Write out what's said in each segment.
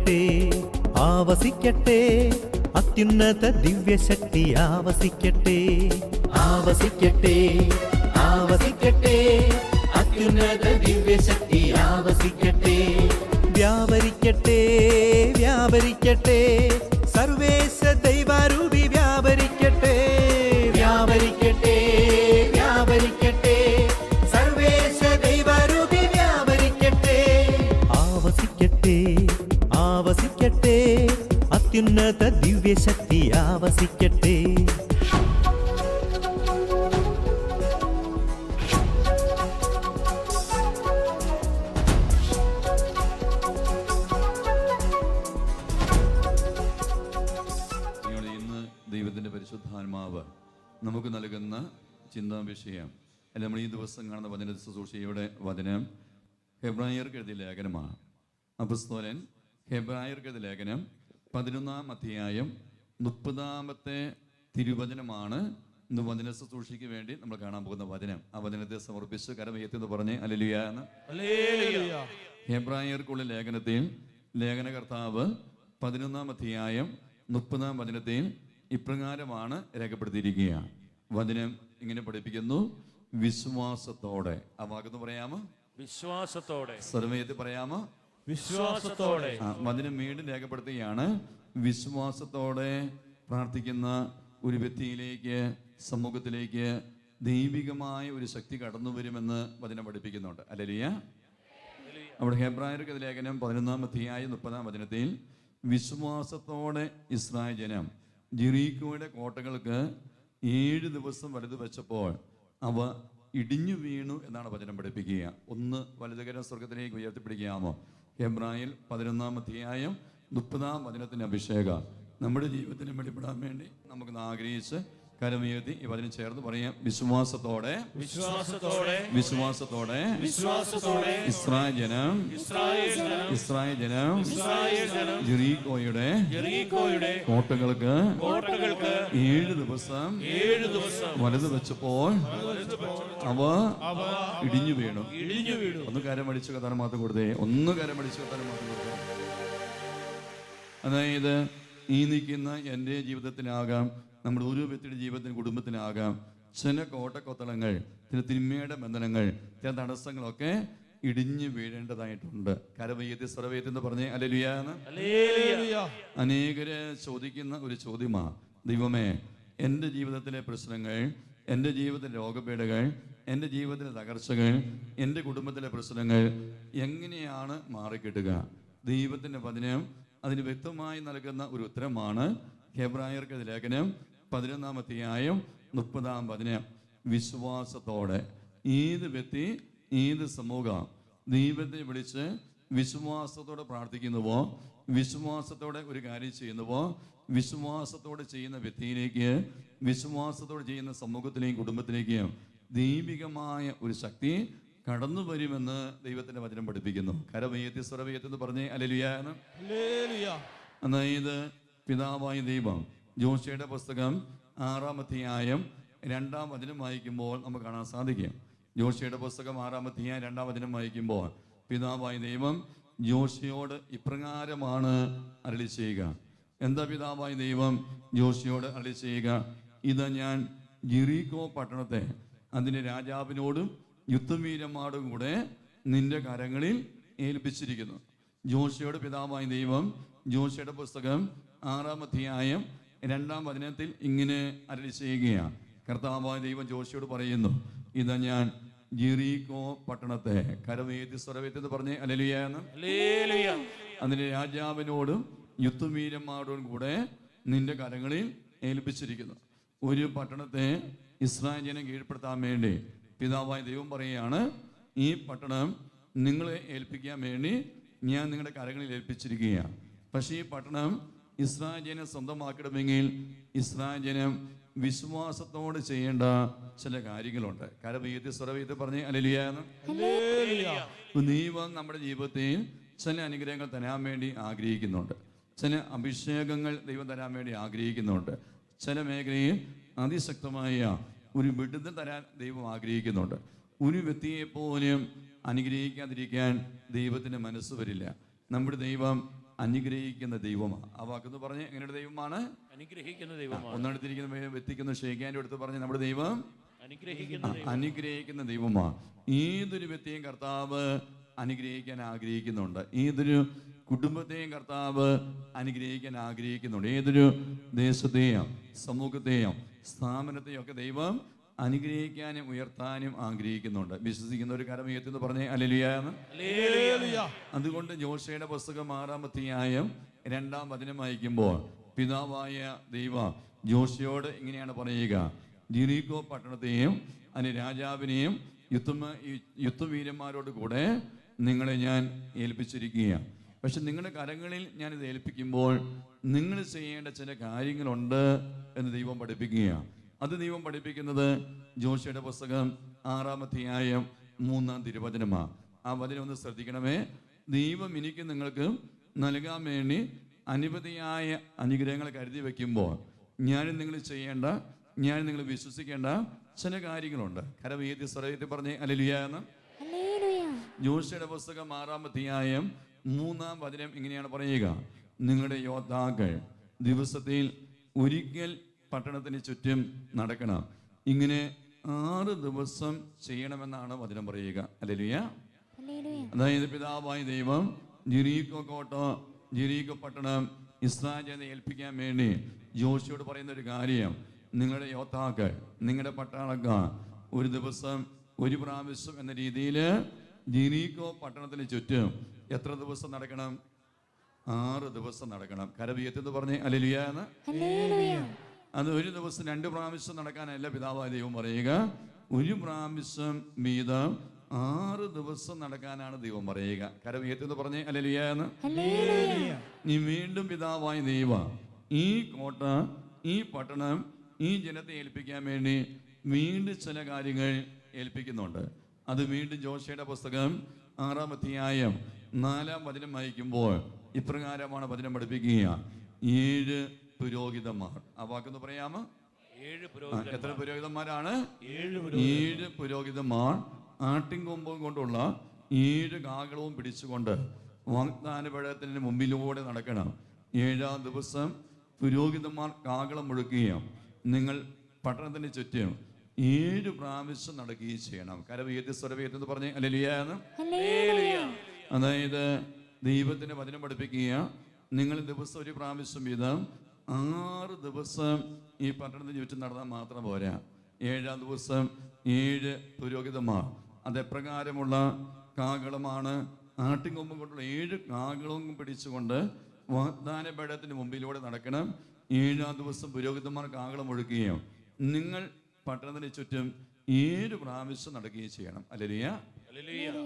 ആവസിക്കട്ടെ ആവസിക്കട്ടെ അത്യുന്നത ദിവ്യശക്തി ആവസിക്കട്ടെ ആവസിക്കട്ടെ ആവസിക്കട്ടെ അത്യുന്നത ദിവ്യശക്തി ആവസിക്കട്ടെ വ്യാപരിക്കട്ടെ വ്യാപരിക്കട്ടെ സർവേശ ദൈവാരൂപി വ്യാപരിക്കട്ടെ വ്യാപരിക്കട്ടെ വ്യാപരിക്കട്ടെ സർവേശ ദൈവാരൂപി വ്യാപരിക്കട്ടെ ആവസിക്കട്ടെ ആവസിക്കട്ടെ അത്യുന്നത ദിവ്യശക്തി ആവസിക്കട്ടെ പരിശുദ്ധാത്മാവ് നമുക്ക് നൽകുന്ന ചിന്താ വിഷയം അല്ല. നമ്മൾ ഈ ദിവസം കാണുന്ന വചന ശുശ്രൂഷയുടെ വചനം ഹെബ്രായർക്ക് എഴുതിയ ലേഖനമാണ്. അപ്പോസ്തലൻ ഹെബ്രായർക്ക് എഴുതിയ ലേഖനം 11-ാം അധ്യായം 30-ാമത്തെ തിരുവചനമാണ് ഇന്ന് വചന ശുശ്രൂഷയ്ക്ക് വേണ്ടി നമ്മൾ കാണാൻ പോകുന്ന വചനം. ആ വചനത്തെ സമർപ്പിച്ച് കരമയത്തി എന്ന് പറഞ്ഞ് ഹല്ലേലൂയ എന്ന്. ഹെബ്രായർക്കുള്ള ലേഖനത്തിൽ ലേഖനകർത്താവ് 11-ാം അധ്യായം 30-ാം വചനത്തിൽ ഇപ്രകാരമാണ് രേഖപ്പെടുത്തിയിരിക്കുക. വചനം ഇങ്ങനെ പഠിപ്പിക്കുന്നു: വിശ്വാസത്തോടെ. ആ വാക്കെന്ന് പറയാമോ? വിശ്വാസത്തോടെ. സർവ്വയത്തിൽ പറയാമോ? വിശ്വാസത്തോടെ. വചനം വീണ്ടും രേഖപ്പെടുത്തുകയാണ്. വിശ്വാസത്തോടെ പ്രാർത്ഥിക്കുന്ന ഒരു വ്യക്തിയിലേക്ക്, സമൂഹത്തിലേക്ക് ദൈവികമായ ഒരു ശക്തി കടന്നു വരുമെന്ന് വചനം പഠിപ്പിക്കുന്നുണ്ട്. ഹല്ലേലൂയ. അവിടെ ഹെബ്രായർക്ക് ലേഖനം 11-ാം അധ്യായം 30-ാം വചനത്തിൽ വിശ്വാസത്തോടെ ഇസ്രായേൽ ജനം ജെറീക്കോയുടെ കോട്ടകൾക്ക് 7 ദിവസം വലുത് വെച്ചപ്പോൾ അവ ഇടിഞ്ഞു വീണു എന്നാണ് വചനം പഠിപ്പിക്കുക. ഒന്ന് വലുതുകരം സ്വർഗത്തിലേക്ക് ഉയർത്തിപ്പിടിക്കാമോ? ഹെബ്രായർ 11-ാം അധ്യായം 30-ാം വചനത്തിന്റെ അഭിഷേകം നമ്മുടെ ജീവിതത്തിന് വെളിപ്പെടാൻ വേണ്ടി നമുക്ക് ആഗ്രഹിച്ച് കരമുയർത്തി ഈ വചനം ചേർന്ന് പറയാം: വിശ്വാസത്തോടെ വിശ്വാസത്തോടെ വിശ്വാസത്തോടെ വിശ്വാസത്തോടെ ഇസ്രായേൽ ജനം ജെറീക്കോയുടെ കോട്ടകൾക്ക് 7 ദിവസം വലുത് വെച്ചപ്പോൾ അവ ഇടിഞ്ഞു വീണു. ഒന്ന് കരം അടിച്ച് കത്താൻ മാത്രം കൊടുത്തേ. ഒന്ന് കരം അടിച്ച് കത്താൻ മാത്രം കൊടുത്തേ. അതായത് ഈ നിൽക്കുന്ന എൻ്റെ ജീവിതത്തിലാകാം, നമ്മുടെ ഓരോ വ്യക്തിയുടെ ജീവിതത്തിന്, കുടുംബത്തിനാകാം, ചില കോട്ടക്കൊത്തളങ്ങൾ, ചില തിന്മയുടെ ബന്ധനങ്ങൾ, ചില തടസ്സങ്ങളൊക്കെ ഇടിഞ്ഞു വീഴേണ്ടതായിട്ടുണ്ട്. കരവയ്യത്തി സർവ്വയത്തി എന്ന് പറഞ്ഞേ ഹല്ലേലൂയ. അനേകര് ചോദിക്കുന്ന ഒരു ചോദ്യമാണ്: ദൈവമേ, എൻ്റെ ജീവിതത്തിലെ പ്രശ്നങ്ങൾ, എൻ്റെ ജീവിതത്തിലെ രോഗപീഠകൾ, എൻ്റെ ജീവിതത്തിലെ തകർച്ചകൾ, എൻ്റെ കുടുംബത്തിലെ പ്രശ്നങ്ങൾ എങ്ങനെയാണ് മാറിക്കിട്ടുക? ദൈവത്തിൻ്റെ വചനം അതിന് വ്യക്തമായി നൽകുന്ന ഒരു ഉത്തരമാണ് ഹെബ്രായർക്ക് ലേഖനം 11-ാം അധ്യായം 30-ാം വചനം. വിശ്വാസത്തോടെ ഏത് വ്യക്തി, ഏത് സമൂഹം ദൈവത്തെ വിളിച്ച് വിശ്വാസത്തോടെ പ്രാർത്ഥിക്കുന്നുവോ, വിശ്വാസത്തോടെ ഒരു കാര്യം ചെയ്യുന്നുവോ, വിശ്വാസത്തോടെ ചെയ്യുന്ന വ്യക്തിയിലേക്ക്, വിശ്വാസത്തോടെ ചെയ്യുന്ന സമൂഹത്തിലേക്കും കുടുംബത്തിലേക്കും ദൈവികമായ ഒരു ശക്തി കടന്നു വരുമെന്ന് ദൈവത്തിന്റെ വചനം പഠിപ്പിക്കുന്നു. കരവയ്യത്തി സ്വരവയ്യത്തി എന്ന് പറഞ്ഞേ ഹല്ലേലൂയ. അതായത് പിതാവായ ദൈവം ജോഷിയുടെ പുസ്തകം 6-ാം അധ്യായം 2-ാം വചനം വായിക്കുമ്പോൾ നമുക്ക് കാണാൻ സാധിക്കും. ജോഷിയുടെ പുസ്തകം 6-ാം അധ്യായം 2-ാം വചനം വായിക്കുമ്പോൾ പിതാവായ ദൈവം ജോഷിയോട് ഇപ്രകാരമാണ് അരുളി ചെയ്യുക. എന്താ പിതാവായ ദൈവം ജോഷിയോട് അരുളി ചെയ്യുക? ഇതാ ഞാൻ ജെറീക്കോ പട്ടണത്തെ അതിൻ്റെ രാജാവിനോടും യുദ്ധവീരന്മാരോടും കൂടെ നിന്റെ കരങ്ങളിൽ ഏൽപ്പിച്ചിരിക്കുന്നു. ജോഷിയോട് പിതാവായ ദൈവം ജോഷിയുടെ പുസ്തകം 6-ാം അധ്യായം 2-ാം വചനത്തിൽ ഇങ്ങനെ അരുളി ചെയ്യുകയാണ്. കർത്താവായ ദൈവം ജോഷിയോട് പറയുന്നു: ഇതാ ഞാൻ ജെറീക്കോ പട്ടണത്തെ, കരവേത്തി സ്വരവേത്തി എന്ന് പറഞ്ഞേ ഹല്ലേലൂയ. അതിന്റെ രാജാവിനോടും യുദ്ധവീരന്മാരോടും കൂടെ നിന്റെ കരങ്ങളിൽ ഏൽപ്പിച്ചിരിക്കുന്നു. ഒരു പട്ടണത്തെ ഇസ്രായേൽ ജനം കീഴ്പ്പെടുത്താൻ വേണ്ടി പിതാവായ ദൈവം പറയുകയാണ്: ഈ പട്ടണം നിങ്ങളെ ഏൽപ്പിക്കാൻ വേണ്ടി ഞാൻ നിങ്ങളുടെ കരങ്ങളിൽ ഏൽപ്പിച്ചിരിക്കുകയാണ്. പക്ഷേ ഈ പട്ടണം ഇസ്രായേൽ ജനം സ്വന്തമാക്കണമെങ്കിൽ ഇസ്രായേൽ ജനം വിശ്വാസത്തോട് ചെയ്യേണ്ട ചില കാര്യങ്ങളുണ്ട്. കരവീതി സ്വരവീതി പറഞ്ഞ് ഹല്ലേലൂയ. ദൈവം നമ്മുടെ ജീവിതത്തിൽ ചില അനുഗ്രഹങ്ങൾ തരാൻ വേണ്ടി ആഗ്രഹിക്കുന്നുണ്ട്. ചില അഭിഷേകങ്ങൾ ദൈവം തരാൻ വേണ്ടി ആഗ്രഹിക്കുന്നുണ്ട്. ചില മേഖലയിൽ അതിശക്തമായ ഒരു വിടുതൽ തരാൻ ദൈവം ആഗ്രഹിക്കുന്നുണ്ട്. ഒരു വ്യക്തിയെ പോലും അനുഗ്രഹിക്കാതിരിക്കാൻ ദൈവത്തിന് മനസ്സ് വരില്ല. നമ്മുടെ ദൈവം അനുഗ്രഹിക്കുന്ന ദൈവമാണ്. ആ വാക്കെന്ന് പറഞ്ഞ് എങ്ങനെയുള്ള ദൈവമാണ്? അനുഗ്രഹിക്കുന്ന ദൈവമാണ്. ഒന്നടുത്തിരിക്കുന്ന വ്യക്തിക്കുന്ന ഷേഖാൻ്റെ അടുത്ത് പറഞ്ഞ് നമ്മുടെ ദൈവം അനുഗ്രഹിക്കുന്ന ദൈവമാണ്. ഏതൊരു വ്യക്തിയും കർത്താവ് അനുഗ്രഹിക്കാൻ ആഗ്രഹിക്കുന്നുണ്ട്. ഏതൊരു കുടുംബത്തെയും കർത്താവ് അനുഗ്രഹിക്കാൻ ആഗ്രഹിക്കുന്നുണ്ട്. ഏതൊരു ദേശത്തെയും സമൂഹത്തെയും സ്ഥാപനത്തെയും ഒക്കെ ദൈവം അനുഗ്രഹിക്കാനും ഉയർത്താനും ആഗ്രഹിക്കുന്നുണ്ട്. വിശ്വസിക്കുന്ന ഒരു കരം ഉയർത്തി എന്ന് പറഞ്ഞേ ഹല്ലേലൂയ. അതുകൊണ്ട് യോശുവയുടെ പുസ്തകം 6-ാം അധ്യായം 2-ാം വചനം വായിക്കുമ്പോൾ പിതാവായ ദൈവം യോശുവയോട് ഇങ്ങനെയാണ് പറയുക: ജെറിക്കോ പട്ടണത്തെയും അതിന് രാജാവിനെയും യുദ്ധവീരന്മാരോട് കൂടെ നിങ്ങളെ ഞാൻ ഏൽപ്പിച്ചിരിക്കുകയാണ്. പക്ഷെ നിങ്ങളുടെ കരങ്ങളിൽ ഞാനിത് ഏൽപ്പിക്കുമ്പോൾ നിങ്ങൾ ചെയ്യേണ്ട ചില കാര്യങ്ങളുണ്ട് എന്ന് ദൈവം പഠിപ്പിക്കുകയാണ്. അത് ദൈവം പഠിപ്പിക്കുന്നത് യോശുവയുടെ പുസ്തകം 6-ാം അധ്യായം 3-ാം തിരുവചനമാണ്. ആ വചനം ഒന്ന് ശ്രദ്ധിക്കണമേ. ദൈവം എനിക്ക് നിങ്ങൾക്ക് നൽകാൻ വേണ്ടി അനിപതിയായ അനുഗ്രഹങ്ങൾ കരുതി വയ്ക്കുമ്പോൾ ഞാനും നിങ്ങൾ ചെയ്യേണ്ട, ഞാൻ നിങ്ങൾ വിശ്വസിക്കേണ്ട ചില കാര്യങ്ങളുണ്ട്. കരവേദി സ്വരത്തിൽ പറഞ്ഞേ ഹല്ലേലൂയ എന്ന്. യോശുവയുടെ പുസ്തകം 6-ാം അധ്യായം 3-ാം വചനം ഇങ്ങനെയാണ് പറയുക: നിങ്ങളുടെ യോദ്ധാക്കൾ ദിവസത്തിൽ ഒരിക്കൽ പട്ടണത്തിന് ചുറ്റും നടക്കണം. ഇങ്ങനെ 6 ദിവസം ചെയ്യണമെന്നാണ് വചനം പറയുക. ഹല്ലേലൂയ. അതായത് പിതാവായ ദൈവം ജെറിക്കോ കോട്ട, ജെറിക്കോ പട്ടണം ഇസ്രായേലിനെ ഏൽപ്പിക്കാൻ വേണ്ടി യോശുവയോട് പറയുന്ന ഒരു കാര്യം: നിങ്ങളുടെ യോദ്ധാക്കൾ, നിങ്ങളുടെ പട്ടാളക്കാർ ഒരു ദിവസം ഒരു പ്രാവശ്യം എന്ന രീതിയിൽ ജെറിക്കോ പട്ടണത്തിന് ചുറ്റും എത്ര ദിവസം നടക്കണം? 6 ദിവസം നടക്കണം. കരവിയത്തെന്ന് പറഞ്ഞേ ഹല്ലേലൂയ എന്ന്. അത് ഒരു ദിവസം 2 പ്രാവശ്യം നടക്കാനല്ല പിതാവായ ദൈവം പറയുക. ഒരു പ്രാവശ്യം വീതം 6 ദിവസം നടക്കാനാണ് ദൈവം പറയുക. കരവിയത്തെന്ന് പറഞ്ഞേ ഹല്ലേലൂയ എന്ന്. നീ വീണ്ടും പിതാവായ ദൈവം ഈ കോട്ട, ഈ പട്ടണം, ഈ ജനത്തെ ഏൽപ്പിക്കാൻ വേണ്ടി വീണ്ടും ചില കാര്യങ്ങൾ ഏൽപ്പിക്കുന്നുണ്ട്. അത് വീണ്ടും യോശുവയുടെ പുസ്തകം 6-ാം അധ്യായം 4-ാം വചനം വായിക്കുമ്പോൾ ഇപ്രകാരമാണ് വചനം പഠിപ്പിക്കുക: 7 പുരോഹിതന്മാർ. ആ വാക്കെന്ന് പറയാമോ? എത്ര പുരോഹിതന്മാരാണ്? 7 പുരോഹിതന്മാർ ആട്ടിൻകൊമ്പും കൊണ്ടുള്ള 7 കാകളവും പിടിച്ചുകൊണ്ട് വാഗ്ദാന പഴത്തിന് മുമ്പിലൂടെ നടക്കണം. 7-ാം ദിവസം പുരോഹിതന്മാർ കാകളം മുഴക്കുകയും നിങ്ങൾ പട്ടണത്തിന് ചുറ്റും 7 പ്രാവശ്യം നടക്കുകയും ചെയ്യണം. കരവേദി സ്വരവേദി എന്ന് പറഞ്ഞേ ഹല്ലേലൂയ എന്ന്. അതായത് ദൈവത്തിന്റെ വചനം പഠിപ്പിക്കുക: നിങ്ങൾ ദിവസം ഒരു പ്രാവശ്യം വീതം 6 ദിവസം ഈ പട്ടണത്തിന് ചുറ്റും നടന്നാൽ മാത്രം പോരാ. 7-ാം ദിവസം 7 പുരോഹിതന്മാർ അതെപ്രകാരമുള്ള കാകളമാണ്. ആട്ടിൻകൊമ്പും കൊണ്ടുള്ള 7 കാകളും പിടിച്ചുകൊണ്ട് വാഗ്ദാന പീഠത്തിന് മുമ്പിലൂടെ നടക്കണം. 7-ാം ദിവസം പുരോഹിതന്മാർ കാകളം ഒഴുക്കുകയും നിങ്ങൾ പട്ടണത്തിന് ചുറ്റും 7 പ്രാവശ്യം നടക്കുകയും ചെയ്യണം. ഹല്ലേലൂയ.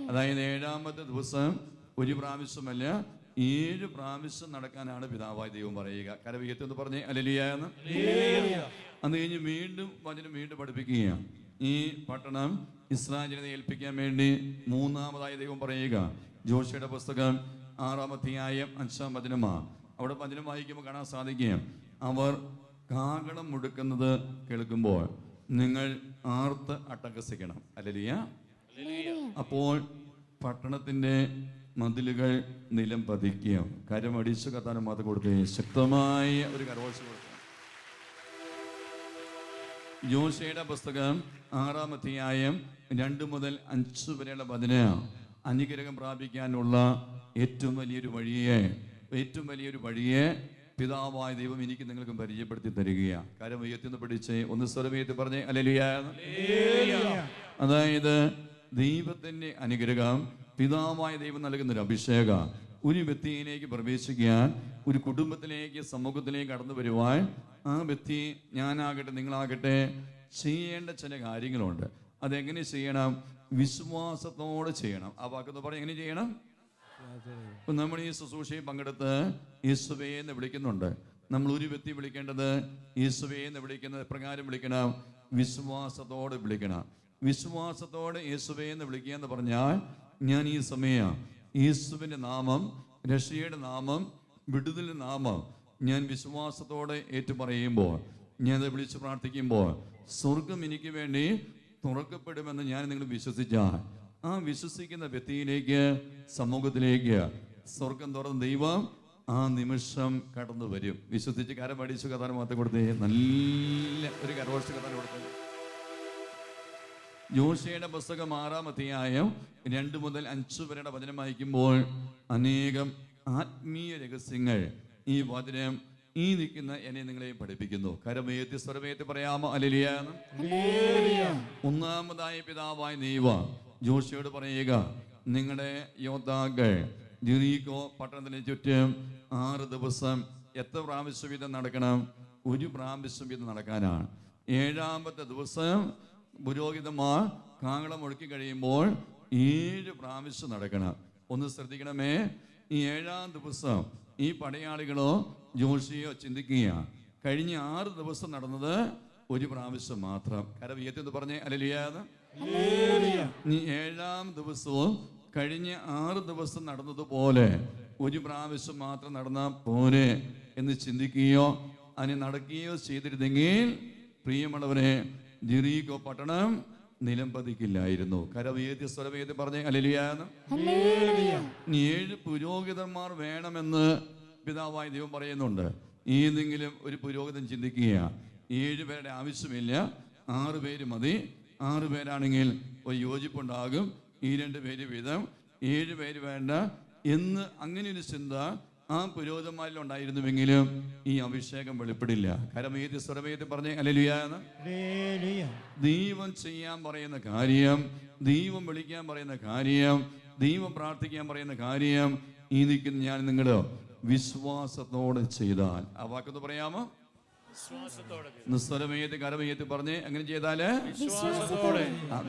അതായത് 7-ാമത്തെ ദിവസം ഒരു പ്രാവശ്യമല്ല, 7 പ്രാവശ്യം നടക്കാനാണ് പിതാവായ ദൈവം പറയുക. കരവിയത്തെന്ന് പറഞ്ഞേ ഹല്ലേലൂയ എന്ന്. അത് കഴിഞ്ഞ് വീണ്ടും വചനം വീണ്ടും പഠിപ്പിക്കുകയാണ്: ഈ പട്ടണം ഇസ്രായേലിനെ ഏൽപ്പിക്കാൻ വേണ്ടി 3-ാമതായി ദൈവം പറയുക. യോശുവയുടെ പുസ്തകം 6-ാം അധ്യായം 5-ാം വചനമാണ്. അവിടെ വചനം വായിക്കുമ്പോൾ കാണാൻ സാധിക്കും: അവർ കാകളം മുഴക്കുന്നത് കേൾക്കുമ്പോൾ നിങ്ങൾ ആർത്ത് അട്ടഹസിക്കണം. ഹല്ലേലൂയ. അപ്പോൾ പട്ടണത്തിന്റെ മതിലുകൾ നിലം പതിക്കുകയും കരമടിച്ചു കത്താനും മാത്രം കൊടുക്കുകയും ശക്തമായ ഒരു കരഘോഷ കൊടുക്കുക. യോശുവയുടെ പുസ്തകം 6-ാം അധ്യായം 2 മുതൽ 5 വരെയുള്ള വചനം അനുഗ്രഹം പ്രാപിക്കാനുള്ള ഏറ്റവും വലിയൊരു വഴിയെ പിതാവായ ദൈവം എനിക്ക് നിങ്ങൾക്കും പരിചയപ്പെടുത്തി തരികയാണ്. കാര്യം ഉയർത്തിന്ന് പിടിച്ച് ഒന്ന് സ്വരമേറ്റി പറഞ്ഞേ ഹല്ലേലൂയ. അതായത് ദൈവത്തിന്റെ അനുഗ്രഹം, പിതാവായ ദൈവം നൽകുന്നൊരു അഭിഷേകം ഒരു വ്യക്തിയിലേക്ക് പ്രവേശിക്കാൻ, ഒരു കുടുംബത്തിലേക്ക്, സമൂഹത്തിലേക്ക് കടന്നു വരുവാൻ ആ വ്യക്തി, ഞാനാകട്ടെ നിങ്ങളാകട്ടെ, ചെയ്യേണ്ട ചില കാര്യങ്ങളുണ്ട്. അതെങ്ങനെ ചെയ്യണം? വിശ്വാസത്തോടെ ചെയ്യണം. ആ വാക്കെന്ന് പറഞ്ഞാൽ എങ്ങനെ ചെയ്യണം? നമ്മൾ ഈ ശുശ്രൂഷയിൽ പങ്കെടുത്ത് യേശുവേ എന്ന് വിളിക്കുന്നുണ്ട്. നമ്മൾ ഒരു വ്യക്തി വിളിക്കേണ്ടത് യേശുവേ എന്ന് വിളിക്കുന്നത് എപ്രകാരം വിളിക്കണം? വിശ്വാസത്തോടെ വിളിക്കണം. വിശ്വാസത്തോടെ യേശുവേ എന്ന് വിളിക്കുക എന്ന് പറഞ്ഞാൽ, ഞാൻ ഈ സമയം യേശുവിൻ്റെ നാമം, രക്ഷയുടെ നാമം, വിടുതലിൻ്റെ നാമം ഞാൻ വിശ്വാസത്തോടെ ഏറ്റുപറയുമ്പോൾ, ഞാനത് വിളിച്ച് പ്രാർത്ഥിക്കുമ്പോൾ സ്വർഗം എനിക്ക് വേണ്ടി തുറക്കപ്പെടുമെന്ന് ഞാൻ നിങ്ങൾ വിശ്വസിച്ചാൽ, ആ വിശ്വസിക്കുന്ന വ്യക്തിയിലേക്ക്, സമൂഹത്തിലേക്ക് സ്വർഗം തുറന്ന് ദൈവം ആ നിമിഷം കടന്നു വരും. വിശ്വസിച്ച് കരം അടിച്ചു കഥാനം മാത്രം കൊടുത്തേ. നല്ല ഒരു കരഘോഷ കഥാനം കൊടുത്തേ. യോശുവയുടെ പുസ്തകം 6-ാം അധ്യായം 2 മുതൽ 5 വരെയുടെ വചനം വായിക്കുമ്പോൾ അനേകം ആത്മീയ രഹസ്യങ്ങൾ ഈ വചനം ഈ നിൽക്കുന്ന എന്നെ നിങ്ങളെ പഠിപ്പിക്കുന്നു. കരമേത്തി സ്വരമേത്തി പറയാമോ ഹല്ലേലൂയ. ഒന്നാമതായ പിതാവായ ദൈവം യോശുവയോട് പറയുക, നിങ്ങളുടെ യോദ്ധാക്കൾ ജെറിക്കോ പട്ടണത്തിന് ചുറ്റും 6 ദിവസം എത്ര പ്രാവശ്യം വീതം നടക്കണം? 1 പ്രാവശ്യം വീതം നടക്കാനാണ്. 7-ാമത്തെ ദിവസം പുരോഹിതന്മാർ കാഹളം മുഴക്കി കഴിയുമ്പോൾ 7 പ്രാവശ്യം നടക്കണം. ഒന്ന് ശ്രദ്ധിക്കണമേ, ഈ 7-ാം ദിവസം ഈ പടയാളികളോ ജോഷിയോ ചിന്തിക്കുക, കഴിഞ്ഞ 6 ദിവസം നടന്നത് 1 പ്രാവശ്യം മാത്രം. കരം ഉയർത്തി പറഞ്ഞേ ഹല്ലേലൂയ. നീ 7-ാം ദിവസവും കഴിഞ്ഞ 6 ദിവസം നടന്നതുപോലെ 1 പ്രാവശ്യം മാത്രം നടന്നാൽ പോരെ എന്ന് ചിന്തിക്കുകയോ അതിന് നടക്കുകയോ ചെയ്തിരുന്നെങ്കിൽ പ്രിയമുള്ളവരെ ജെറിക്കോ പട്ടണം നിലംപതിക്കില്ലായിരുന്നു. കരവേദ്യ സ്വരവേദ്യ പറഞ്ഞേ ഹല്ലേലൂയ. 7 പുരോഹിതന്മാർ വേണമെന്ന് പിതാവായ ദൈവം പറയുന്നുണ്ട്. ഏതെങ്കിലും ഒരു പുരോഹിതൻ ചിന്തിക്കുക, 7 പേരുടെ ആവശ്യമില്ല, 6 പേര് മതി. 6 പേരാണെങ്കിൽ ഒരു യോജിപ്പുണ്ടാകും. ഈ 2 പേര് വീതം 7 പേര് വേണ്ട എന്ന് അങ്ങനെ ഒരു ചിന്ത ആ പുരോഹിതന്മാരിൽ ഉണ്ടായിരുന്നുവെങ്കിലും ഈ അഭിഷേകം വെളിപ്പെടില്ല. കരമേതി സ്വരമേതി പറഞ്ഞേ ഹല്ലേലൂയ. ദൈവം ചെയ്യാൻ പറയുന്ന കാര്യം, ദൈവം വിളിക്കാൻ പറയുന്ന കാര്യം, ദൈവം പ്രാർത്ഥിക്കാൻ പറയുന്ന കാര്യം ഈ നിൽക്കുന്ന ഞാൻ നിങ്ങൾ വിശ്വാസത്തോടെ ചെയ്താൽ, ആ വാക്കൊന്ന് പറയാമോ? സ്വരമേതി കരമേതി പറഞ്ഞേ. അങ്ങനെ ചെയ്താല്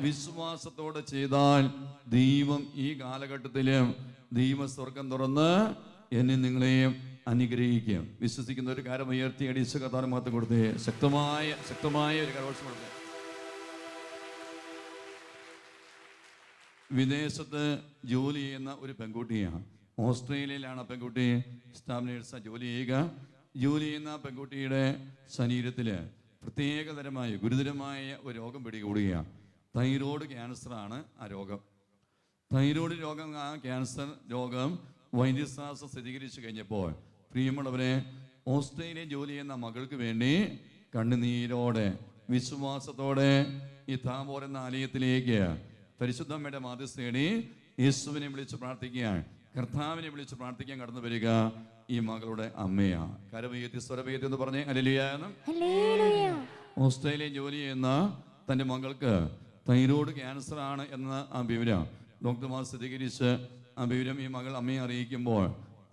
വിശ്വാസത്തോടെ ചെയ്താൽ ദൈവം ഈ കാലഘട്ടത്തിലും ദൈവ സ്വർഗം തുറന്ന് എന്നെ നിങ്ങളെയും അനുഗ്രഹിക്കും. വിശ്വസിക്കുന്ന ഒരു കാര്യം ഉയർത്തി അടിച്ച് കഥാനം മാത്രം കൊടുത്തേ. ശക്തമായ ഒരു കരഘോഷം കൊടുത്തേ. വിദേശത്ത് ജോലി ചെയ്യുന്ന ഒരു പെൺകുട്ടിയാണ്. ഓസ്ട്രേലിയയിലാണ് ആ പെൺകുട്ടി സ്റ്റാഫ് നേഴ്സാണ് ജോലി ചെയ്യുക. ജോലി ചെയ്യുന്ന പെൺകുട്ടിയുടെ ശരീരത്തിൽ പ്രത്യേകതരമായ ഗുരുതരമായ ഒരു രോഗം പിടികൂടുകയാണ്. തൈറോയ്ഡ് ക്യാൻസറാണ് ആ രോഗം. തൈറോയ്ഡ് രോഗം, ആ ക്യാൻസർ രോഗം വൈദ്യശാസ്ത്രം സ്ഥിരീകരിച്ചു കഴിഞ്ഞപ്പോൾ പ്രിയമുള്ളവരെ ഓസ്ട്രേലിയ ജോലി ചെയ്യുന്ന മകൾക്ക് വേണ്ടി കണ്ണുനീരോടെ വിശ്വാസത്തോടെ ഈ താബോർ എന്ന ആലയത്തിലേക്ക് പരിശുദ്ധമ്മയുടെ മാധ്യസ്ഥേടി യേശുവിനെ വിളിച്ച് പ്രാർത്ഥിക്കുകയാണ്. കർത്താവിനെ വിളിച്ച് പ്രാർത്ഥിക്കാൻ കടന്നു വരിക ഈ മകളുടെ അമ്മയാണ്. കരമേത്തി സ്വരമേത്തി എന്ന് പറഞ്ഞേ ഹല്ലേലൂയ. ഓസ്ട്രേലിയ ജോലി ചെയ്യുന്ന തൻ്റെ മകൾക്ക് തൈറോയ്ഡ് ക്യാൻസർ ആണ് എന്ന ആ വിവരം ഡോക്ടർമാർ സ്ഥിരീകരിച്ച് ആ വിവരം ഈ മകൾ അമ്മയെ അറിയിക്കുമ്പോൾ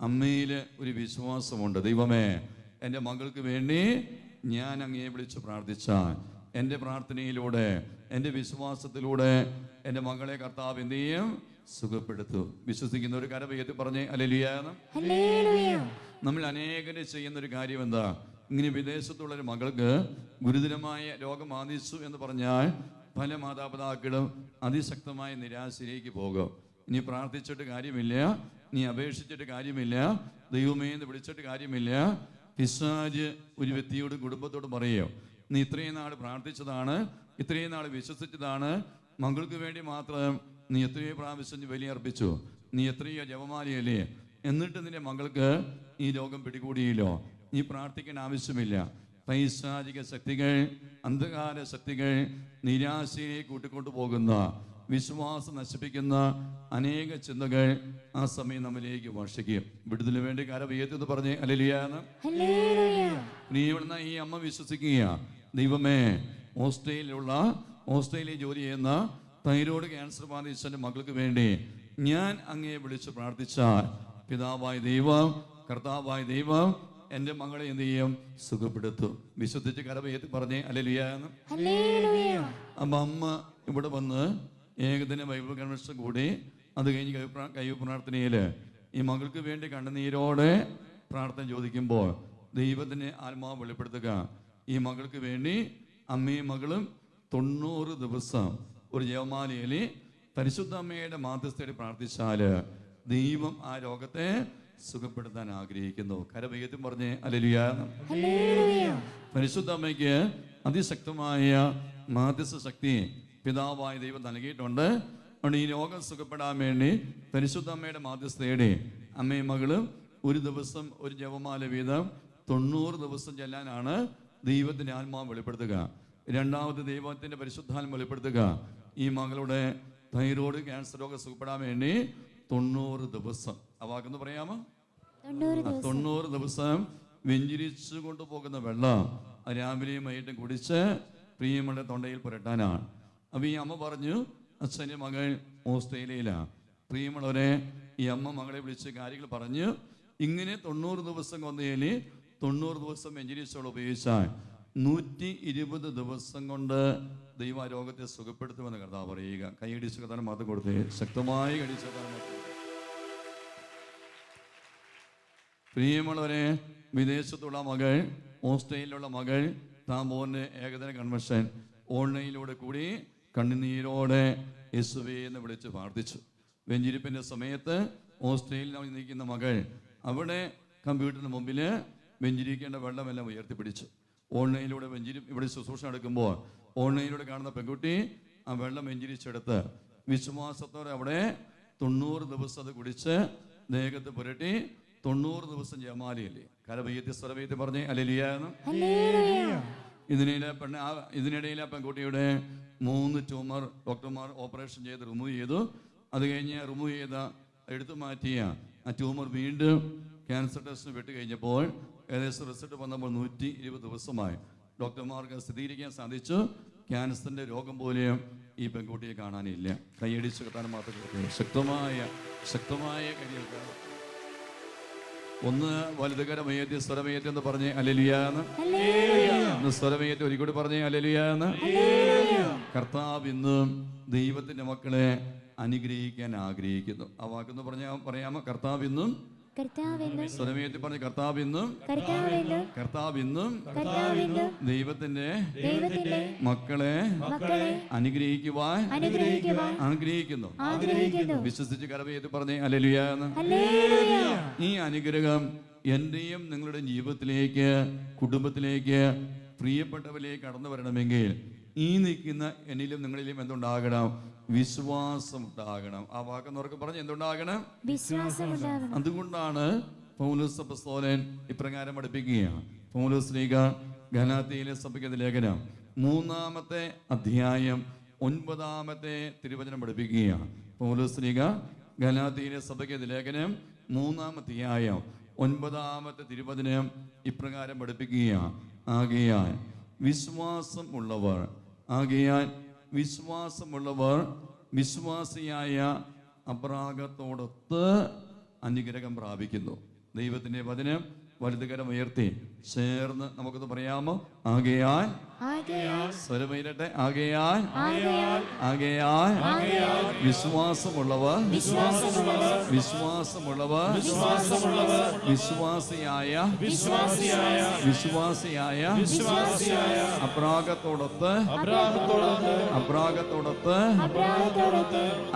അമ്മയിൽ ഒരു വിശ്വാസമുണ്ട്. ദൈവമേ, എൻ്റെ മകൾക്ക് വേണ്ടി ഞാൻ അങ്ങയെ വിളിച്ച് പ്രാർത്ഥിച്ചാൽ എൻ്റെ പ്രാർത്ഥനയിലൂടെ, എൻ്റെ വിശ്വാസത്തിലൂടെ എൻ്റെ മകളെ കർത്താവ് എന്ത് ചെയ്യും? സുഖപ്പെടുത്തും. വിശ്വസിക്കുന്ന ഒരു കരമേത്തി പറഞ്ഞേ ഹല്ലേലൂയ. നമ്മൾ അനേകരെ ചെയ്യുന്നൊരു കാര്യം എന്താ? ഇങ്ങനെ വിദേശത്തുള്ളൊരു മകൾക്ക് ഗുരുതരമായ രോഗം ബാധിച്ചു എന്ന് പറഞ്ഞാൽ പല മാതാപിതാക്കളും അതിശക്തമായ നിരാശയിലേക്ക് പോകും. ഇനി പ്രാർത്ഥിച്ചിട്ട് കാര്യമില്ല, നീ അപേക്ഷിച്ചിട്ട് കാര്യമില്ല, ദൈവമേ എന്ന് വിളിച്ചിട്ട് കാര്യമില്ല. പിശാച് ഒരു വ്യക്തിയോടും കുടുംബത്തോടും പറയോ, നീ ഇത്രയും നാൾ പ്രാർത്ഥിച്ചതാണ്, ഇത്രയും നാൾ വിശ്വസിച്ചതാണ്, മകൾക്ക് വേണ്ടി മാത്രം നീ എത്രയോ പ്രാവശ്യം ബലിയർപ്പിച്ചു, നീ എത്രയോ ജപമാലയല്ലേ, എന്നിട്ട് നിന്റെ മകൾക്ക് ഈ രോഗം പിടികൂടിയില്ലോ. നീ പ്രാർത്ഥിക്കാൻ ആവശ്യമില്ല. പൈശാചിക ശക്തികൾ, അന്ധകാര ശക്തികൾ നിരാശയിലേക്ക് കൂട്ടിക്കൊണ്ടു പോകുന്ന, വിശ്വാസം നശിപ്പിക്കുന്ന അനേക ചിന്തകൾ ആ സമയം നമ്മിലേക്ക് വർഷിക്കും. വിടുതലിന് വേണ്ടി കരവേറ്റെന്ന് പറഞ്ഞേ ഹല്ലേലൂയ. നീ ഇവിടുന്ന് ഈ അമ്മ വിശ്വസിക്കുക, ദൈവമേ, ഓസ്ട്രേലിയ ജോലി ചെയ്യുന്ന തൈറോയ്ഡ് ക്യാൻസർ ബാധിച്ച മകൾക്ക് വേണ്ടി ഞാൻ അങ്ങയെ വിളിച്ച് പ്രാർത്ഥിച്ചാൽ പിതാവായ ദൈവം, കർത്താവായ ദൈവം എൻ്റെ മകളെ എന്ത് ചെയ്യും? സുഖപ്പെടുത്തും. വിശ്വസിച്ച് കരവേറ്റി പറഞ്ഞേ ഹല്ലേലൂയ. അപ്പം അമ്മ ഇവിടെ വന്ന് ഏകദിന ബൈബിൾ കൺവെൻഷൻ കൂടി അത് കഴിഞ്ഞ് കൈവ് പ്രാർത്ഥനയിൽ ഈ മകൾക്ക് വേണ്ടി കണ്ണുനീരോടെ പ്രാർത്ഥന ചോദിക്കുമ്പോൾ ദൈവത്തിൻ്റെ ആത്മാവ് വെളിപ്പെടുത്തുക. ഈ മകൾക്ക് വേണ്ടി അമ്മയും മകളും 90 ദിവസം ഒരു ജപമാലയിൽ പരിശുദ്ധ അമ്മയുടെ മാധ്യസ്ഥയിൽ പ്രാർത്ഥിച്ചാൽ ദൈവം ആ രോഗത്തെ സുഖപ്പെടുത്താൻ ആഗ്രഹിക്കുന്നു. കരവേറ്റും പറഞ്ഞേ ഹല്ലേലൂയ. പരിശുദ്ധ അമ്മയ്ക്ക് അതിശക്തമായ മാധ്യസ്ഥ ശക്തി പിതാവായ ദൈവം നൽകിയിട്ടുണ്ട്. അതുകൊണ്ട് ഈ രോഗം സുഖപ്പെടാൻ വേണ്ടി പരിശുദ്ധ അമ്മയുടെ മാധ്യസ്ഥയുടെ അമ്മയും മകളും ഒരു ദിവസം ഒരു ജപമാല വീതം 90 ദിവസം ചെല്ലാനാണ് ദൈവത്തിൻ്റെ ആത്മാവ് വെളിപ്പെടുത്തുക. രണ്ടാമത് ദൈവത്തിൻ്റെ പരിശുദ്ധാത്മ വെളിപ്പെടുത്തുക. ഈ മകളുടെ തൈറോയ്ഡ് ക്യാൻസർ രോഗം സുഖപ്പെടാൻ വേണ്ടി 90 ദിവസം. ആ വാക്കെന്ന് പറയാമോ? 90 ദിവസം വെഞ്ചിരിച്ചു കൊണ്ടുപോകുന്ന വെള്ളം രാവിലെയും വൈകിട്ടും കുടിച്ച് പ്രിയമുള്ള തൊണ്ടയിൽ പുരട്ടാനാണ്. അപ്പോൾ ഈ അമ്മ പറഞ്ഞു, അച്ഛൻ്റെ മകൾ ഓസ്ട്രേലിയയിലാണ്. പ്രിയമുള്ളവരെ, ഈ അമ്മ മകളെ വിളിച്ച് കാര്യങ്ങൾ പറഞ്ഞു. ഇങ്ങനെ 90 ദിവസം കൊന്നതിൽ 90 ദിവസം വെഞ്ചിരിച്ചോളം ഉപയോഗിച്ചാൽ 120 ദിവസം കൊണ്ട് ദൈവ രോഗത്തെ സുഖപ്പെടുത്തുമെന്ന് കർത്താവ് പറയുക. കൈയടിച്ച് കർത്താവിന് മാത്രം കൊടുത്തേ, ശക്തമായി കടിച്ച. പ്രിയമുള്ളവരെ, വിദേശത്തുള്ള മകൾ, ഓസ്ട്രേലിയയിലുള്ള മകൾ താമ്പോന്റെ ഏകദിന കൺവെൻഷൻ ഓൺലൈനിലൂടെ കൂടി കണ്ണുനീരോടെ യേശുവേ എന്ന് വിളിച്ച് പ്രാർത്ഥിച്ചു. വെഞ്ചിരിപ്പിന്റെ സമയത്ത് ഓസ്ട്രേലിയയിൽ നിൽക്കുന്ന മകൾ അവിടെ കമ്പ്യൂട്ടറിന് മുമ്പിൽ വെഞ്ചിരിക്കേണ്ട വെള്ളമെല്ലാം ഉയർത്തിപ്പിടിച്ചു. ഓൺലൈനിലൂടെ ഇവിടെ ശുശ്രൂഷ നടക്കുമ്പോൾ ഓൺലൈനിലൂടെ കാണുന്ന പെൺകുട്ടി ആ വെള്ളം വെഞ്ചിരിച്ചെടുത്ത് വിശ്വാസത്തോടെ അവിടെ 90 ദിവസം അത് കുടിച്ച് ദേഹത്ത് പുരട്ടി 90 ദിവസം ജമാലിയല്ലേ കരവയ്യത്തി പറഞ്ഞ് അലലിയാന്ന്. ഇതിനിടയിൽ ആ പെൺകുട്ടിയുടെ 3 ട്യൂമർ ഡോക്ടർമാർ ഓപ്പറേഷൻ ചെയ്ത് റിമൂവ് ചെയ്തു. അത് കഴിഞ്ഞ് റിമൂവ് ചെയ്ത എടുത്തു മാറ്റിയ ആ ട്യൂമർ വീണ്ടും ക്യാൻസർ ടെസ്റ്റിന് വിട്ട് കഴിഞ്ഞപ്പോൾ ഏകദേശം റിസൾട്ട് വന്നപ്പോൾ 120 ദിവസമായി ഡോക്ടർമാർക്ക് സ്ഥിരീകരിക്കാൻ സാധിച്ചു. ക്യാൻസറിന്റെ രോഗം പോലെയും ഈ പെൺകുട്ടിയെ കാണാനില്ല. കൈയടിച്ച് കിട്ടാൻ മാത്രം ശക്തമായ കാര്യങ്ങൾ. ഒന്ന് വലുതുകരമേറ്റി സ്വരമേറ്റി എന്ന് പറഞ്ഞേ അലലിയാന്ന്. സ്വരമേറ്റി ഒരിക്കൽ പറഞ്ഞേ അലലിയാന്ന്. കർത്താവ് ഇന്നും ദൈവത്തിന്റെ മക്കളെ അനുഗ്രഹിക്കാൻ ആഗ്രഹിക്കുന്നു. ആ വാക്കെന്ന് പറയാമോ? കർത്താവ് ഇന്നും സ്വരമേറ്റി പറഞ്ഞ കർത്താവ് ഇന്നും ദൈവത്തിന്റെ മക്കളെ അനുഗ്രഹിക്കുവാൻ ആഗ്രഹിക്കുന്നു. വിശ്വസിച്ച് കരമേറ്റി പറഞ്ഞേ അലലിയാന്ന്. ഈ അനുഗ്രഹം എന്റെയും നിങ്ങളുടെ ജീവിതത്തിലേക്ക്, കുടുംബത്തിലേക്ക്, പ്രിയപ്പെട്ടവരിലേക്ക് കടന്നു വരണമെങ്കിൽ ഈ നിൽക്കുന്ന എന്നിലും നിങ്ങളിലും എന്തുണ്ടാകണം? വിശ്വാസം ഉണ്ടാകണം. ആ വാക്കെന്നവർക്ക് പറഞ്ഞ് എന്തുണ്ടാകണം? അതുകൊണ്ടാണ് പൗലോസ് അപ്പോസ്തലൻ ഇപ്രകാരം പഠിപ്പിക്കുകയാണ്. പൗലോസ് ശ്ലീഹ ഗലാത്യയിലെ സഭയ്ക്ക് ലേഖനം 3-ാമത്തെ അധ്യായം 9-ാമത്തെ തിരുവചനം പഠിപ്പിക്കുകയാണ്. പൗലോസ് ശ്ലീഹ ഗലാത്യയിലെ സഭയ്ക്ക് ലേഖനം 3-ാം അധ്യായം 9-ാമത്തെ തിരുവചനം ഇപ്രകാരം പഠിപ്പിക്കുകയാണ്. ആകയാൽ വിശ്വാസമുള്ളവർ വിശ്വാസിയായ അബ്രാഹത്തോടൊത്ത് അനുഗ്രഹം പ്രാപിക്കുന്നു. ദൈവത്തിന്റെ വചനം വലുതുകരം ഉയർത്തി ചേർന്ന് നമുക്കൊന്ന് പറയാമോ? ആകയാൽ സ്വരമയിലട്ടെ. ആകയാൽ വിശ്വാസമുള്ളവർ വിശ്വാസിയായ അബ്രാഹത്തോടൊത്ത്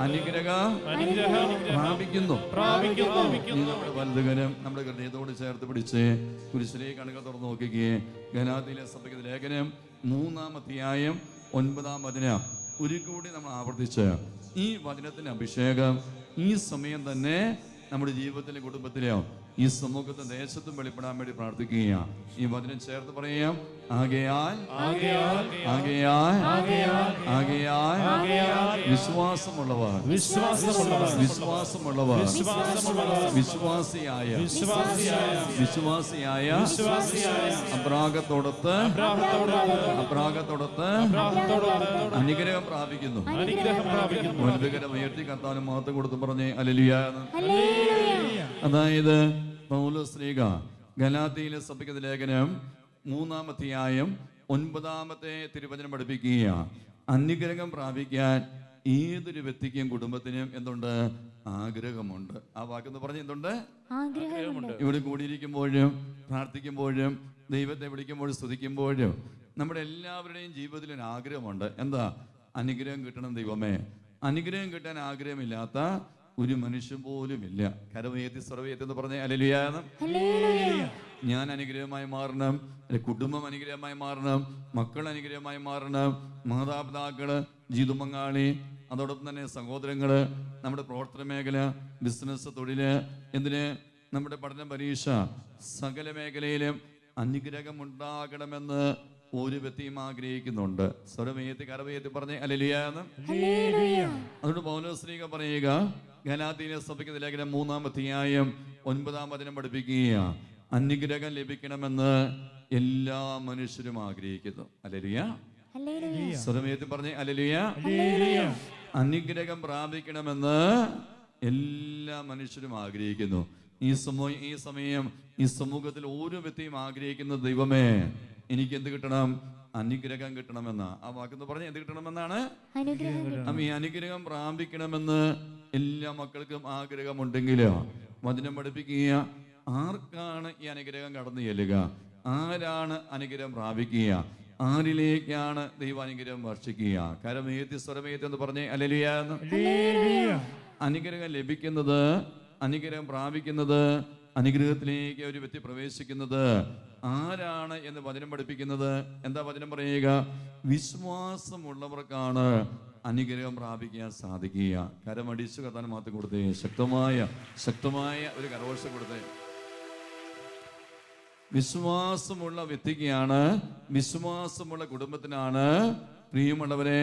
അനുഗ്രഹം പ്രാപിക്കുന്നു. വലുതുകരം നമ്മുടെ ഹൃദയത്തോട് ചേർത്ത് പിടിച്ച് കുരിശിലേക്ക് കണ്ണുകൾ തുറന്ന് നോക്കിക്കേ. ഗലാത്യയിലെ സഭയ്ക്ക് ലേഖനം 3-ാം അധ്യായം 9-ാം വചനം ഒരു കൂടി നമ്മൾ ആവർത്തിച്ച് ഈ വചനത്തിന്റെ അഭിഷേകം ഈ സമയം തന്നെ നമ്മുടെ ജീവിതത്തിലെ, കുടുംബത്തിലെയോ ഈ സമൂഹത്തെ ദേശത്തും വെളിപ്പെടാൻ വേണ്ടി പ്രാർത്ഥിക്കുകയാണ്. ഈ വചനം ചേർത്ത് പറയാം. ആകയാൽ വിശ്വാസമുള്ളവർ വിശ്വാസിയായ അബ്രാഹത്തോടൊത്ത് അനുഗ്രഹം പ്രാപിക്കുന്നു. വലുതുകരം ഉയർത്തി കർത്താവിന് മഹത്വം കൊടുത്ത് പറഞ്ഞേ ഹല്ലേലൂയ. അതായത് പൗലോസ് ശ്ലീഹ ഗലാത്യയിലെ സഭയ്ക്ക് ലേഖനം 3-ാം അധ്യായം 9-ാമത്തെ തിരുവചനം പഠിപ്പിക്കുകയാണ്. അനുഗ്രഹം പ്രാപിക്കാൻ ഏതൊരു വ്യക്തിക്കും കുടുംബത്തിനും എന്തുണ്ട്? ആഗ്രഹമുണ്ട്. ആ വാക്കെന്ന് പറഞ്ഞ് എന്തുണ്ട്? ഇവിടെ കൂടിയിരിക്കുമ്പോഴും പ്രാർത്ഥിക്കുമ്പോഴും ദൈവത്തെ വിളിക്കുമ്പോഴും സ്തുതിക്കുമ്പോഴും നമ്മുടെ എല്ലാവരുടെയും ജീവിതത്തിൽ ഒരു ആഗ്രഹമുണ്ട്. എന്താ? അനുഗ്രഹം കിട്ടണം ദൈവമേ. അനുഗ്രഹം കിട്ടാൻ ആഗ്രഹമില്ലാത്ത ഒരു മനുഷ്യൻ പോലും ഇല്ല. കരമേത്തി സർവ്വയത്തി എന്ന് പറഞ്ഞ ഹല്ലേലൂയ. ഞാൻ അനുഗ്രഹമായി മാറണം, കുടുംബം അനുഗ്രഹമായി മാറണം, മക്കൾ അനുഗ്രഹമായി മാറണം, മാതാപിതാക്കള്, ജീവിതപങ്കാളി, അതോടൊപ്പം തന്നെ സഹോദരങ്ങള്, നമ്മുടെ പ്രവർത്തന മേഖല, ബിസിനസ്, തൊഴില്, എന്തിന് നമ്മുടെ പഠന പരീക്ഷ സകല മേഖലയിലും അനുഗ്രഹമുണ്ടാകണമെന്ന് ഒരു വ്യക്തിയും ആഗ്രഹിക്കുന്നുണ്ട്. സ്വരമേത്തി കരവേത്തി പറഞ്ഞേ ഹല്ലേലൂയ. അതുകൊണ്ട് പൗലോസ്ലീഹ പറയുക, ഗലാത്യയിലെ സഭയ്ക്ക് ലേഖനം 3-ാം അധ്യായം 9-ാം വചനം പഠിപ്പിക്കുക, അനുഗ്രഹം ലഭിക്കണമെന്ന് എല്ലാ മനുഷ്യരും ആഗ്രഹിക്കുന്നു. ഹല്ലേലൂയ. സ്വരമേത്തി പറഞ്ഞേ ഹല്ലേലൂയ. അനുഗ്രഹം പ്രാപിക്കണമെന്ന് എല്ലാ മനുഷ്യരും ആഗ്രഹിക്കുന്നു. ഈ സമയം ഈ സമൂഹത്തിൽ ഓരോ വ്യക്തിയും ആഗ്രഹിക്കുന്ന, ദൈവമേ എനിക്ക് എന്ത് കിട്ടണം? അനുഗ്രഹം കിട്ടണമെന്ന്. ആ വാക്കെന്ന് പറഞ്ഞ എന്ത് കിട്ടണമെന്നാണ്? ഈ അനുഗ്രഹം പ്രാപിക്കണമെന്ന് എല്ലാ മക്കൾക്കും ആഗ്രഹമുണ്ടെങ്കിലോ വചനം പഠിപ്പിക്കുക, ആർക്കാണ് ഈ അനുഗ്രഹം കടന്നു ചെല്ലുക? ആരാണ് അനുഗ്രഹം പ്രാപിക്കുക? ആരിലേക്കാണ് ദൈവാനുഗ്രഹം വർഷിക്കുക? കരമേത്തി സ്വരമേത്തി എന്ന് പറഞ്ഞേ ഹല്ലേലൂയ. അനുഗ്രഹം ലഭിക്കുന്നത്, അനുഗ്രഹം പ്രാപിക്കുന്നത്, അനുഗ്രഹത്തിലേക്ക് ഒരു വ്യക്തി പ്രവേശിക്കുന്നത് ആരാണ് എന്ന് വചനം പഠിപ്പിക്കുന്നത്. എന്താ വചനം പറയുക? വിശ്വാസമുള്ളവർക്കാണ് അനുഗ്രഹം പ്രാപിക്കാൻ സാധിക്കുക. കരമടിച്ചു കത്താൻ മാത്രം കൊടുത്തേ, ശക്തമായ ഒരു കരഘോഷം കൊടുത്തേ. വിശ്വാസമുള്ള വ്യക്തിക്കാണ്, വിശ്വാസമുള്ള കുടുംബത്തിനാണ് പ്രിയമുള്ളവരെ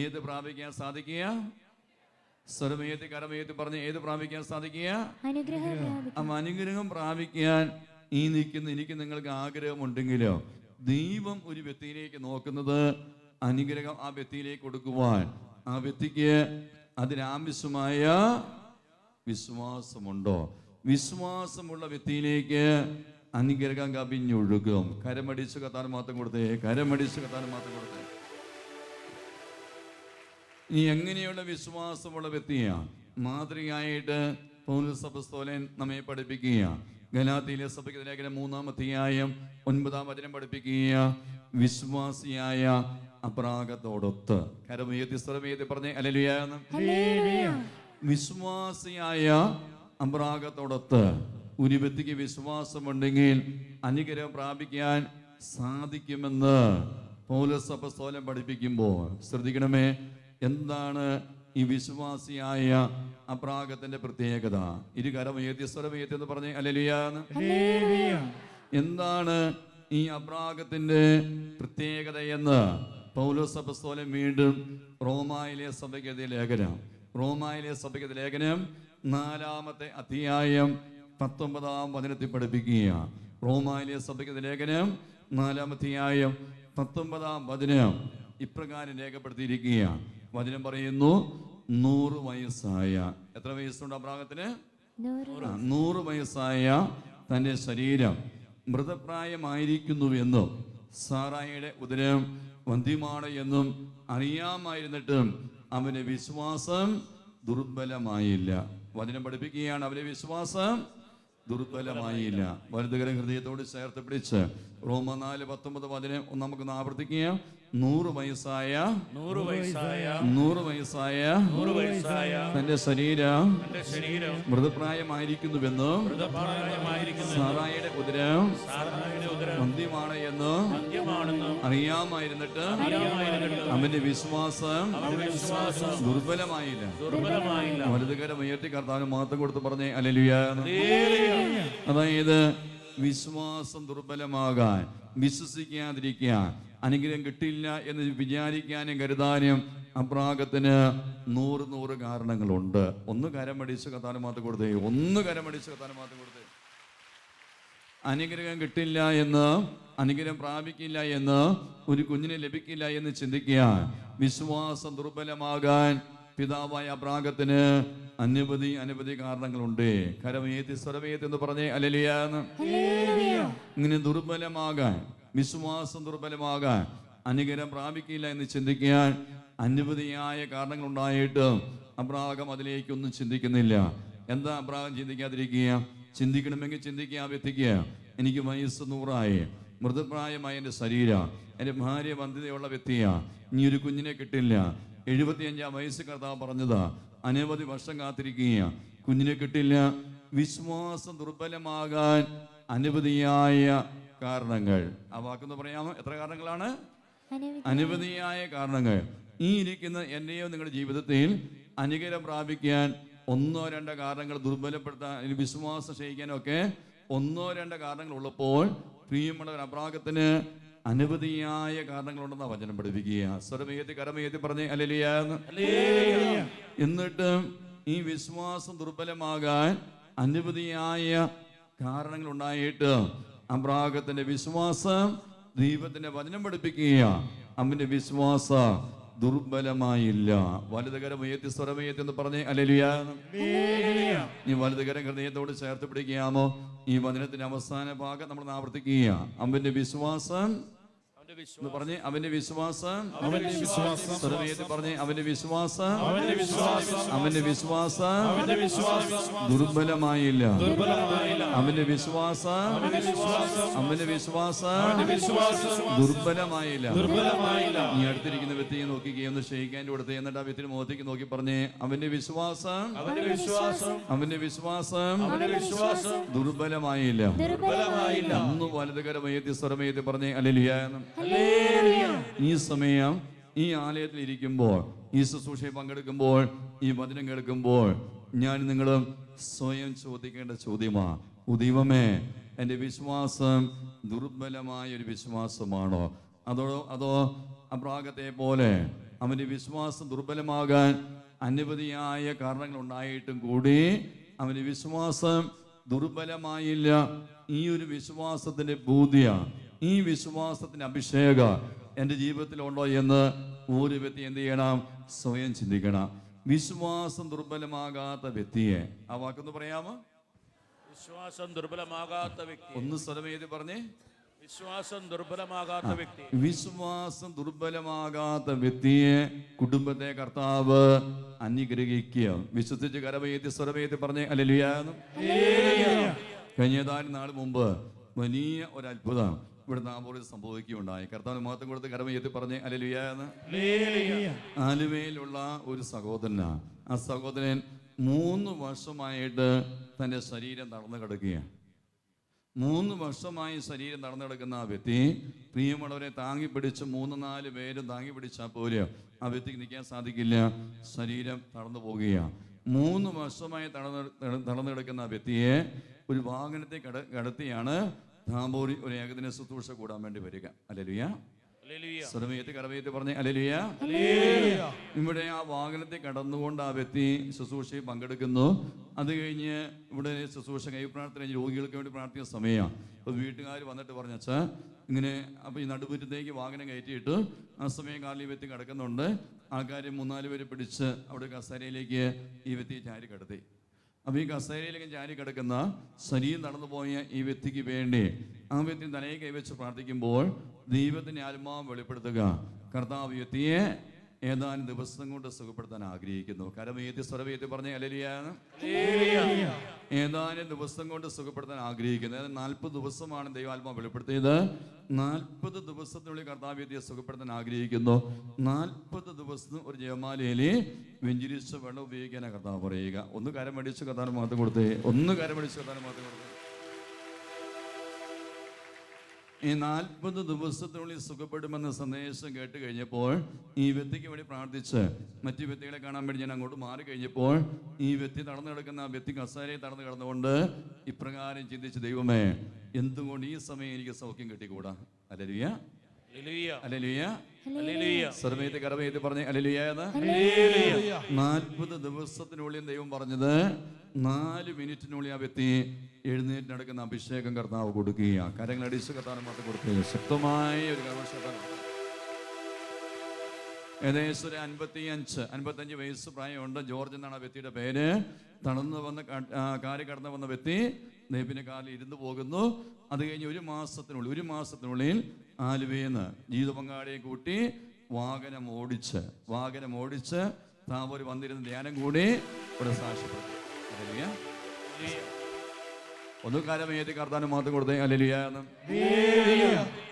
ഏത് പ്രാപിക്കാൻ സാധിക്കുക? സ്വരമേത്തി കരമേത്തി പറഞ്ഞ് ഏത് പ്രാപിക്കാൻ സാധിക്കുക? അനുഗ്രഹം പ്രാപിക്കാൻ ഈ നിൽക്കുന്ന എനിക്ക് നിങ്ങൾക്ക് ആഗ്രഹമുണ്ടെങ്കിലോ ദൈവം ഒരു വ്യക്തിയിലേക്ക് നോക്കുന്നത് അനുഗ്രഹം ആ വ്യക്തിയിലേക്ക് കൊടുക്കുവാൻ ആ വ്യക്തിക്ക് അതിനാവശ്യമായ വിശ്വാസമുണ്ടോ? വിശ്വാസമുള്ള വ്യക്തിയിലേക്ക് അനുഗ്രഹം കവിഞ്ഞൊഴുകും. കരമടിച്ചു കത്താൻ മാത്രം കൊടുത്തേ, കരമടിച്ചു കത്താൻ മാത്രം കൊടുത്തേ. ഇനി എങ്ങനെയുള്ള വിശ്വാസമുള്ള വ്യക്തിയാണ്? മാതൃകയായിട്ട് പൗലോസ് അപ്പോസ്തലൻ നമ്മെ പഠിപ്പിക്കുക. ഗലാത്യയിലെ സഭയ്ക്ക് ലേഖനം 3-ാം അധ്യായം 9-ാം വചനം പഠിപ്പിക്കുക, വിശ്വാസിയായ അബ്രാഹത്തോടൊത്ത്. കരമേത്തി സ്വരമേത്തി പറഞ്ഞേ ഹല്ലേലൂയ. വിശ്വാസിയായ അബ്രാഹത്തോടൊത്ത് ഒരു വ്യക്തിക്ക് വിശ്വാസമുണ്ടെങ്കിൽ അനുഗ്രഹം പ്രാപിക്കാൻ സാധിക്കുമെന്ന് പൗലോസ് അപ്പോസ്തലൻ പഠിപ്പിക്കുമ്പോൾ ശ്രദ്ധിക്കണമേ, എന്താണ് ഈ വിശ്വാസിയായ അബ്രാഹത്തിന്റെ പ്രത്യേകത? ഇരുകരമേത്തി സ്വരമേത്തി എന്ന് പറഞ്ഞേ ഹല്ലേലൂയ. എന്താണ് ഈ അബ്രാഹത്തിന്റെ പ്രത്യേകത എന്ന് പൗലോസ് അപ്പോസ്തലൻ വീണ്ടും റോമായിലെ സഭയ്ക്ക് ലേഖനം 4-ാമത്തെ അധ്യായം 19-ാം വചനത്തിൽ പഠിപ്പിക്കുക. റോമായിലെ സഭയ്ക്ക് ലേഖനം 4-ാം അധ്യായം 19-ാം വചനം ഇപ്രകാരം രേഖപ്പെടുത്തിയിരിക്കുക. വചനം പറയുന്നു, 100 വയസ്സായ, എത്ര വയസ്സുണ്ട് അബ്രാഹത്തിന്? 100 വയസ്സായ തന്റെ ശരീരം മൃതപ്രായമായിരിക്കുന്നുവെന്നും സാറായിയുടെ ഉദരം വന്ധ്യമാണ് എന്നും അറിയാമായിരുന്നിട്ടും അവന്റെ വിശ്വാസം ദുർബലമായില്ല. വചനം പഠിപ്പിക്കുകയാണ്, അവന്റെ വിശ്വാസം ദുർബലമായില്ല. വലുതുകര ഹൃദയത്തോട് ചേർത്ത് പിടിച്ച് റോമ 4:19 വചനം നമുക്കൊന്ന് ആവർത്തിക്കുക. 100 വയസ്സായ തന്റെ ശരീരം മൃതപ്രായമായിരിക്കുന്നുവെന്നും സാറായിയുടെ ഉദരം വന്ധ്യമാണ് എന്ന് അറിയാമായിരുന്നിട്ട് അവന്റെ വിശ്വാസം ദുർബലമായില്ല. വലുതുകരം ഉയർത്തി കർത്താവിന് മാത്രം കൊടുത്ത് പറഞ്ഞേ ഹല്ലേലൂയ. അതായത് വിശ്വാസം ദുർബലമാകാൻ, വിശ്വസിക്കാതിരിക്കാൻ, അനുഗ്രഹം കിട്ടില്ല എന്ന് വിചാരിക്കാനും കരുതാനും അബ്രാഹത്തിന് 100 കാരണങ്ങളുണ്ട്. ഒന്ന് കരമടിച്ച് കത്താനും മാത്രം കൊടുത്തേ, അനുഗ്രഹം കിട്ടില്ല എന്ന്, അനുഗ്രഹം പ്രാപിക്കില്ല എന്ന്, ഒരു കുഞ്ഞിനെ ലഭിക്കില്ല എന്ന് ചിന്തിക്കാൻ, വിശ്വാസം ദുർബലമാകാൻ പിതാവായ അബ്രാഹത്തിന് അനവധി കാരണങ്ങളുണ്ട്. കരമേത്തി സ്വരമേത്തി എന്ന് പറഞ്ഞേ ഹല്ലേലൂയ. ഇങ്ങനെ ദുർബലമാകാൻ, വിശ്വാസം ദുർബലമാകാൻ, അനുഗ്രഹം പ്രാപിക്കില്ല എന്ന് ചിന്തിക്കാൻ അനവധിയായ കാരണങ്ങൾ ഉണ്ടായിട്ടും അബ്രാഹം അതിലേക്കൊന്നും ചിന്തിക്കുന്നില്ല. എന്താ അബ്രാഹം ചിന്തിക്കാതിരിക്കുക? ചിന്തിക്കണമെങ്കിൽ ചിന്തിക്കുക. ആ വ്യക്തിക്ക് എനിക്ക് വയസ്സ് 100 മൃതപ്രായമായ എൻ്റെ ശരീരം, എൻ്റെ ഭാര്യ വന്ധ്യതയുള്ള വ്യക്തിയാ, ഇനി ഒരു കുഞ്ഞിനെ കിട്ടില്ല. 75-ാം വയസ്സ് കർത്താവ് പറഞ്ഞതാ, അനവധി വർഷം കാത്തിരിക്കുക, കുഞ്ഞിനെ കിട്ടില്ല. വിശ്വാസം ദുർബലമാകാൻ അനവധിയായ കാരണങ്ങൾ. ആ വാക്കെന്ന് പറയാമോ? എത്ര കാരണങ്ങളാണ്? അനവധിയായ കാരണങ്ങൾ. ഈ ഇരിക്കുന്ന എന്നെയോ നിങ്ങളുടെ ജീവിതത്തിൽ അനുഗ്രഹം പ്രാപിക്കാൻ ഒന്നോ രണ്ടോ കാരണങ്ങൾ ദുർബലപ്പെടുത്താൻ, വിശ്വാസം ക്ഷയിക്കാനൊക്കെ ഒന്നോ രണ്ടോ കാരണങ്ങൾ ഉള്ളപ്പോൾ പ്രിയമുള്ളവർ അബ്രാഹത്തിന് അനവധിയായ കാരണങ്ങളുണ്ടെന്നാ വചനം പഠിപ്പിക്കുക. സ്വരമേത്തി കരമേത്തി പറഞ്ഞേ ഹല്ലേലൂയ. എന്നിട്ട് ഈ വിശ്വാസം ദുർബലമാകാൻ അനവധിയായ കാരണങ്ങൾ ഉണ്ടായിട്ട് അബ്രാഹത്തിന്റെ വിശ്വാസം ദൈവത്തിന്റെ വചനം പഠിപ്പിക്കുക. അവന്റെ വിശ്വാസം ദുർബലമായില്ല. വലതുകരമേത്തി സ്വരമേത്തി എന്ന് പറഞ്ഞേ ഹല്ലേലൂയ. ഈ വലതുകരം ഹൃദയത്തോട് ചേർത്ത് പിടിക്കാമോ? ഈ വചനത്തിന്റെ അവസാന ഭാഗം നമ്മൾ ആവർത്തിക്കുക. അവന്റെ വിശ്വാസം എന്ന് പറഞ്ഞേ, അവന്റെ വിശ്വാസം, സ്വരമേത്തി പറഞ്ഞേ അവന്റെ വിശ്വാസം, അവന്റെ വിശ്വാസം ദുർബലമായില്ല. അവന്റെ വിശ്വാസം, അവന്റെ വിശ്വാസം ദുർബലമായില്ല. നീ അടുത്തിരിക്കുന്ന വ്യക്തിയെ നോക്കിക്കുകയെന്ന് ക്ഷയിക്കാൻ കൊടുത്തേ. എന്നിട്ട് ആ വ്യക്തിയുടെ മുഖത്തേക്ക് നോക്കി പറഞ്ഞേ അവന്റെ വിശ്വാസം, അവന്റെ വിശ്വാസം ദുർബലമായില്ല. ഒന്ന് വലതുകരമേത്തി സ്വരമേത്തി പറഞ്ഞേ ഹല്ലേലൂയ. ഈ സമയം ഈ ആലയത്തിൽ ഇരിക്കുമ്പോൾ, ഈ ശുശ്രൂഷയെ പങ്കെടുക്കുമ്പോൾ, ഈ വചനം കേൾക്കുമ്പോൾ ഞാൻ നിങ്ങളും സ്വയം ചോദിക്കേണ്ട ചോദ്യമാ, ദൈവമേ എൻ്റെ വിശ്വാസം ദുർബലമായ ഒരു വിശ്വാസമാണോ? അതോ അബ്രാഹത്തെ പോലെ അവൻ്റെ വിശ്വാസം ദുർബലമാകാൻ അനവധിയായ കാരണങ്ങൾ ഉണ്ടായിട്ടും കൂടി അവൻ്റെ വിശ്വാസം ദുർബലമായില്ല. ഈ ഒരു വിശ്വാസത്തിന്റെ ബോധ്യ, ഈ വിശ്വാസത്തിന്റെ അഭിഷേകം എൻ്റെ ജീവിതത്തിലുണ്ടോ എന്ന് ഒരു വ്യക്തി എന്ത് ചെയ്യണം? സ്വയം ചിന്തിക്കണം. വിശ്വാസം ദുർബലമാകാത്ത വ്യക്തിയെ, ആ വാക്കൊന്ന് പറയാമോ? വിശ്വാസം ദുർബലമാകാത്ത വ്യക്തി. ഒന്ന് സ്വരമേതി പറഞ്ഞേ, വിശ്വാസം ദുർബലമാകാത്ത വ്യക്തി. വിശ്വാസം ദുർബലമാകാത്ത വ്യക്തിയെ കുടുംബത്തെ കർത്താവ് അനുഗ്രഹിക്കുക. വിശ്വസിച്ച് കരമേത്തി സ്വരമേത്തി പറഞ്ഞേ ഹല്ലേലൂയ. കഴിഞ്ഞ ഏതാനും നാൾ മുമ്പ് വലിയ ഒരു അത്ഭുതം ഇവിടെ നാമോറിൽ സംഭവിക്കുകയുണ്ടായി. കർത്താവിന് മഹത്വം കൊടുത്ത് കരമേത്തി പറഞ്ഞേ ഹല്ലേലൂയ. ആലുവയിലുള്ള ഒരു സഹോദരനാ. ആ സഹോദരൻ 3 വർഷമായിട്ട് തൻ്റെ ശരീരം തളർന്നു കിടക്കുകയാണ്. 3 വർഷമായി ശരീരം തളർന്നു കിടക്കുന്ന ആ വ്യക്തി, പ്രിയമുള്ളവരെ താങ്ങി പിടിച്ച് 3-4 പേരും താങ്ങി പിടിച്ചാൽ പോലും ആ വ്യക്തിക്ക് നിൽക്കാൻ സാധിക്കില്ല. ശരീരം തളർന്നു പോവുകയാണ്. 3 വർഷമായി തളർന്നു കിടക്കുന്ന ആ വ്യക്തിയെ ഒരു വാഹനത്തെ കടത്തിയാണ് താമ്പൂരി ഒരു ഏകദിന ശുശ്രൂഷ കൂടാൻ വേണ്ടി വരിക. ഹല്ലേലൂയ. സ്വരമേത്തി കരമേത്തി പറഞ്ഞേ ഹല്ലേലൂയ. ഇവിടെ ആ വാഹനത്തെ കടന്നുകൊണ്ട് ആ വ്യക്തി ശുശ്രൂഷയിൽ പങ്കെടുക്കുന്നു. അത് കഴിഞ്ഞ് ഇവിടെ ശുശ്രൂഷ കൈപ്രാർത്ഥന രോഗികൾക്ക് വേണ്ടി പ്രാർത്ഥിക്കുന്ന സമയമാണ്. അപ്പോൾ വീട്ടുകാർ വന്നിട്ട് പറഞ്ഞാ ഇങ്ങനെ, അപ്പോൾ ഈ നടുമുറ്റത്തേക്ക് വാഹനം കയറ്റിയിട്ട് ആ സമയം കാലിൽ ഈ വ്യക്തി കിടക്കുന്നുണ്ട്. ആൾക്കാർ 3-4 പേര് പിടിച്ച് അവിടെ കസേരയിലേക്ക് ഈ വ്യക്തിയെ ചാരി കിടത്തി. അപ്പോൾ ഈ കസേരയിലേക്ക് ചാരി കിടക്കുന്ന ശരീരം നടന്നു പോയ ഈ വ്യക്തിക്ക് വേണ്ടി ആ വ്യക്തി തലയെ കൈവച്ച് പ്രാർത്ഥിക്കുമ്പോൾ ദൈവത്തിൻ്റെ ആത്മാവ് വെളിപ്പെടുത്തുക, കർത്താവ് വ്യക്തിയെ ഏതാനും ദിവസം കൊണ്ട് സുഖപ്പെടുത്താൻ ആഗ്രഹിക്കുന്നു. കരമേത്തി സ്വരമേത്തി പറഞ്ഞ ഹല്ലേലൂയ. ഏതാനും ദിവസം കൊണ്ട് സുഖപ്പെടുത്താൻ ആഗ്രഹിക്കുന്നു. അതായത് 40 ദിവസമാണ് ദൈവാത്മാവ് വെളിപ്പെടുത്തിയത്. 40 ദിവസത്തിനുള്ളിൽ കർത്താവ് വ്യക്തിയെ സുഖപ്പെടുത്താൻ ആഗ്രഹിക്കുന്നു. 40 ദിവസം ഒരു ജപമാലയിൽ വെഞ്ചിരിച്ച വെള്ളം ഉപയോഗിക്കാനാണ് കർത്താവ് പറയുക. ഒന്ന് കരം അടിച്ച് കർത്താവിന് മാത്രം കൊടുത്തേ. ഒന്ന് കരം അടിച്ച് കർത്താവിന് മാത്രം കൊടുത്തേ. ഈ 40 ദിവസത്തിനുള്ളിൽ സുഖപ്പെടുമെന്ന സന്ദേശം കേട്ട് കഴിഞ്ഞപ്പോൾ ഈ വ്യക്തിക്ക് വേണ്ടി പ്രാർത്ഥിച്ച് മറ്റു വ്യക്തികളെ കാണാൻ വേണ്ടി ഞാൻ അങ്ങോട്ട് മാറി കഴിഞ്ഞപ്പോൾ ഈ വ്യക്തി തടന്നു കിടക്കുന്ന ആ വ്യക്തി കസേരയെ തടന്നു കിടന്നുകൊണ്ട് ഇപ്രകാരം ചിന്തിച്ച്, ദൈവമേ എന്തുകൊണ്ട് ഈ സമയം എനിക്ക് സൗഖ്യം കിട്ടിക്കൂടാ? ഹല്ലേലൂയ. സർവ്വത്തെ കരമേത്തി പറഞ്ഞേ ഹല്ലേലൂയ. 40 ദിവസത്തിനുള്ളിൽ ദൈവം പറഞ്ഞത് 4 മിനിറ്റിനുള്ളിൽ ആ വ്യക്തി എഴുന്നേറ്റ് നടക്കുന്ന അഭിഷേകം കർത്താവ് കൊടുക്കുക. കരങ്ങൾ അടിച്ച് കർത്താവിന് മാത്രം കൊടുക്കുക. ശക്തമായ ഒരു ഏകദേശം ഒരു 55 വയസ്സ് പ്രായമുണ്ട്. ജോർജ് എന്നാണ് ആ വ്യക്തിയുടെ പേര്. കാല് കടന്നു വന്ന വ്യക്തി നെയ്പിന്റെ കാലിൽ ഇരുന്ന് പോകുന്നു. അത് കഴിഞ്ഞ് ഒരു മാസത്തിനുള്ളിൽ ആലുവയെന്ന് ജീവിത പങ്കാളിയെ കൂട്ടി വാഹനം ഓടിച്ച് താമ്പൂർ വന്നിരുന്ന ധ്യാനം കൂടി ഇവിടെ സാക്ഷ്യപ്പെടുത്തി. ഒന്ന് കാലമേറ്റി കർത്താവിന് മാത്രം കൊടുത്തേ ഹല്ലേലൂയ.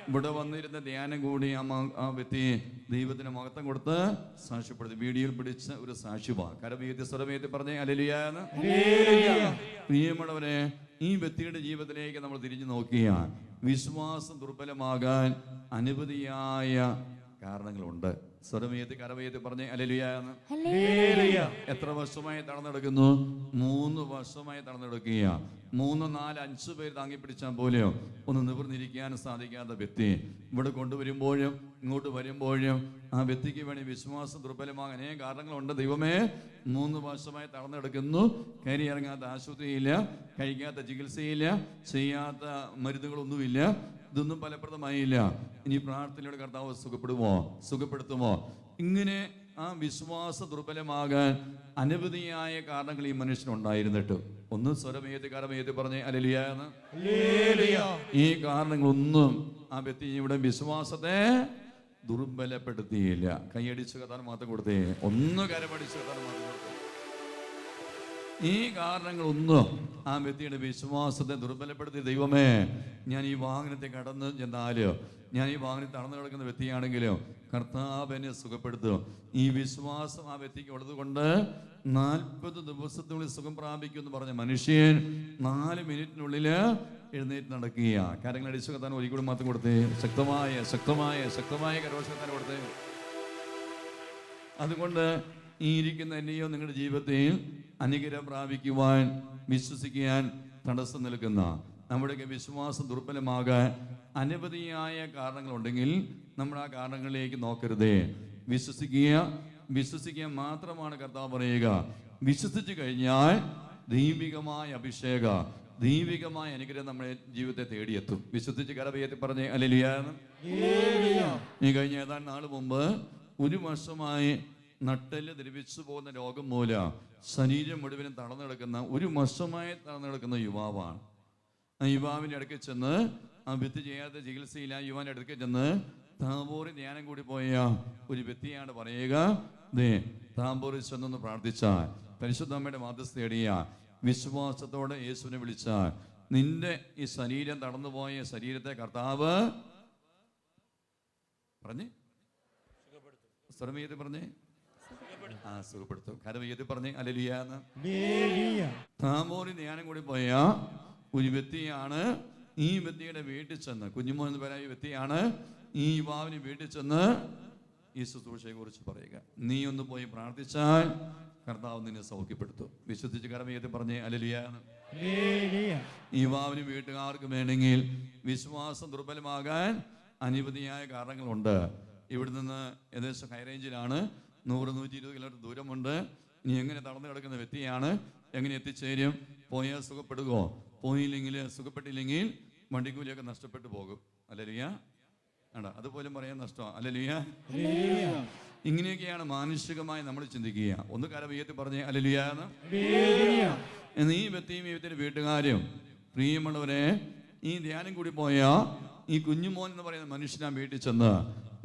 ഇവിടെ വന്നിരുന്ന ധ്യാനം കൂടി ആ വ്യക്തി ദൈവത്തിന് മഹത്വം കൊടുത്ത് സാക്ഷ്യപ്പെടുത്തി. വീഡിയോയിൽ പിടിച്ച ഒരു സാക്ഷ്യമാ. കരമേറ്റി സ്വരമേറ്റി പറഞ്ഞേ ഹല്ലേലൂയ. പ്രിയമുള്ളവരെ, ഈ വ്യക്തിയുടെ ജീവിതത്തിലേക്ക് നമ്മൾ തിരിഞ്ഞു നോക്കിയാൽ വിശ്വാസം ദുർബലമാകാൻ അനവധിയായ കാരണങ്ങളുണ്ട്. സ്വരമേത്തി കരമേത്തി പറഞ്ഞേ ഹല്ലേലൂയ എന്ന്. എത്ര വർഷമായി തളർന്നെടുക്കുന്നു? 3 വർഷമായി തളർന്നെടുക്കുക. 3, 4, 5 പേര് താങ്ങി പിടിച്ചാൽ പോലെയോ ഒന്ന് നിവർന്നിരിക്കാൻ സാധിക്കാത്ത വ്യക്തി ഇവിടെ കൊണ്ടുവരുമ്പോഴും ഇങ്ങോട്ട് വരുമ്പോഴും ആ വ്യക്തിക്ക് വേണ്ടി വിശ്വാസം ദുർബലമാകാൻ അനേക കാരണങ്ങളുണ്ട്. ദൈവമേ, 3 വർഷമായി തളർന്നെടുക്കുന്നു. കയറി ഇറങ്ങാത്ത ആശുപത്രിയില്ല, കഴിക്കാത്ത ചികിത്സയില്ല, ചെയ്യാത്ത മരുന്നുകളൊന്നുമില്ല. ഇതൊന്നും ഫലപ്രദമായില്ല. ഇനി പ്രാർത്ഥനയുടെ കർത്താവ് സുഖപ്പെടുത്തുമോ? ഇങ്ങനെ ആ വിശ്വാസ ദുർബലമാകാൻ അനവധിയായ കാരണങ്ങൾ ഈ മനുഷ്യനുണ്ടായിരുന്നിട്ട് ഒന്ന് സ്വരമേത് കരമേത് പറഞ്ഞേ ഹല്ലേലൂയ എന്ന്. ഈ കാരണങ്ങളൊന്നും ആ വ്യക്തി ഇവിടെ വിശ്വാസത്തെ ദുർബലപ്പെടുത്തിയില്ല. കൈയടിച്ച് കഥാൻ മാത്രം കൊടുത്തേ, ഒന്ന് കരമടിച്ച് കഥാൻ മാത്രം കൊടുത്തേ. ഈ കാരണങ്ങളൊന്നും ആ വ്യക്തിയുടെ വിശ്വാസത്തെ ദുർബലപ്പെടുത്തി. ദൈവമേ, ഞാൻ ഈ വാഹനത്തെ കടന്ന് ചെന്നാല്, ഞാൻ ഈ വാഹനത്തിൽ നടന്നു കിടക്കുന്ന വ്യക്തിയാണെങ്കിലും കർത്താവ് എന്നെ സുഖപ്പെടുത്തും. ഈ വിശ്വാസം ആ വ്യക്തിക്ക് ഉള്ളത് കൊണ്ട് 40 ദിവസത്തിനുള്ളിൽ സുഖം പ്രാപിക്കും എന്ന് പറഞ്ഞ മനുഷ്യൻ 4 മിനിറ്റിനുള്ളിൽ എഴുന്നേറ്റ് നടക്കുക. കാര്യങ്ങൾ അടിച്ചു കത്താൻ ഒരിക്കലും മാത്രം കൊടുത്തേ. ശക്തമായ കരോഷത്താൻ കൊടുത്തേ. അതുകൊണ്ട് ഈ ഇരിക്കുന്ന എന്നെയോ നിങ്ങളുടെ ജീവിതത്തിൽ അനുഗ്രഹം പ്രാപിക്കുവാൻ വിശ്വസിക്കാൻ തടസ്സം നിൽക്കുന്ന നമ്മുടെയൊക്കെ വിശ്വാസം ദുർബലമാകാൻ അനവധിയായ കാരണങ്ങളുണ്ടെങ്കിൽ നമ്മൾ ആ കാരണങ്ങളിലേക്ക് നോക്കരുതേ. വിശ്വസിക്കുക മാത്രമാണ് കർത്താവ് പറയുക. വിശ്വസിച്ചു കഴിഞ്ഞാൽ ദൈവികമായ അഭിഷേക, ദൈവികമായ അനുഗ്രഹം നമ്മുടെ ജീവിതത്തെ തേടിയെത്തും. വിശ്വസിച്ച് കരപയത്തി പറഞ്ഞേ ഹല്ലേലൂയ. ഈ കഴിഞ്ഞ ഏതാണ്ട് നാൾ മുമ്പ് 1 വർഷമായി നട്ടെല്ല് ദ്രവിച്ചു പോകുന്ന രോഗം മൂലം ശരീരം മുഴുവനും തളർന്നെടുക്കുന്ന 1 വർഷമായി തളർന്നെടുക്കുന്ന യുവാവാണ്. ആ യുവാവിൻ്റെ അടുക്കൽ ചെന്ന് ആ വ്യക്തി ചെയ്യാത്ത ചികിത്സയില്ല. യുവാന്റെ അടുക്കൽ ചെന്ന് താമ്പൂരി ധ്യാനം കൂടി പോയ ഒരു വ്യക്തിയാണ് പറയുക, താമ്പൂരിൽ ചെന്നൊന്ന് പ്രാർത്ഥിച്ചാൽ, പരിശുദ്ധ അമ്മയുടെ മാധ്യസ്ഥ തേടിയ വിശ്വാസത്തോടെ യേശുവിനെ വിളിച്ചാൽ നിന്റെ ഈ ശരീരം തടന്നുപോയ ശരീരത്തെ കർത്താവ് പറഞ്ഞേ സ്വരമേതി പറഞ്ഞേ സുഖപ്പെടുത്തും. കരമേതി പറഞ്ഞേ ഹല്ലേലൂയ എന്ന്. താമ്പൂരി ധ്യാനം കൂടി പോയ ഒരു വ്യക്തിയാണ്. ഈ വ്യക്തിയുടെ വീട്ടിൽ ചെന്ന്, കുഞ്ഞുമോൻ എന്ന് പറയുന്ന വ്യക്തിയാണ് ഈ യുവാവിന് വീട്ടിൽ ചെന്ന് ഈ ശുശ്രൂഷയെ കുറിച്ച് പറയുക. നീ ഒന്ന് പോയി പ്രാർത്ഥിച്ചാൽ കർത്താവ് നിന്നെ സൗഖ്യപ്പെടുത്തും. വിശ്വസിച്ച് കരമേതി പറഞ്ഞേ ഹല്ലേലൂയ എന്ന്. ഈ യുവാവിന് വീട്ടുകാർക്ക് വേണമെങ്കിൽ വിശ്വാസം ദുർബലമാകാൻ അനവധിയായ കാരണങ്ങളുണ്ട്. ഇവിടെ നിന്ന് ഏകദേശം ഹൈ റേഞ്ചിലാണ്, 100-120 കിലോമീറ്റർ ദൂരമുണ്ട്. ഇനി എങ്ങനെ തളർന്നു കിടക്കുന്ന വ്യക്തിയാണ്, എങ്ങനെ എത്തിച്ചേരും? പോയാൽ സുഖപ്പെടുകയോ? പോയില്ലെങ്കിൽ സുഖപ്പെട്ടില്ലെങ്കിൽ വണ്ടിക്കൂലിയൊക്കെ നഷ്ടപ്പെട്ടു പോകും. ഹല്ലേലൂയ. അതുപോലും പറയാൻ നഷ്ടമാണ്. ഹല്ലേലൂയ. ഇങ്ങനെയൊക്കെയാണ് മാനുഷികമായി നമ്മൾ ചിന്തിക്കുക. ഒന്ന് കരമേത്തി പറഞ്ഞേ ഹല്ലേലൂയ എന്ന്. ഈ വ്യക്തിയും ഈ വ്യക്തിയുടെ വീട്ടുകാരും പ്രിയമുള്ളവരെ, ഈ ധ്യാനം കൂടി പോയ ഈ കുഞ്ഞുമോൻ എന്ന് പറയുന്ന മനുഷ്യനാ വീട്ടിൽ ചെന്ന്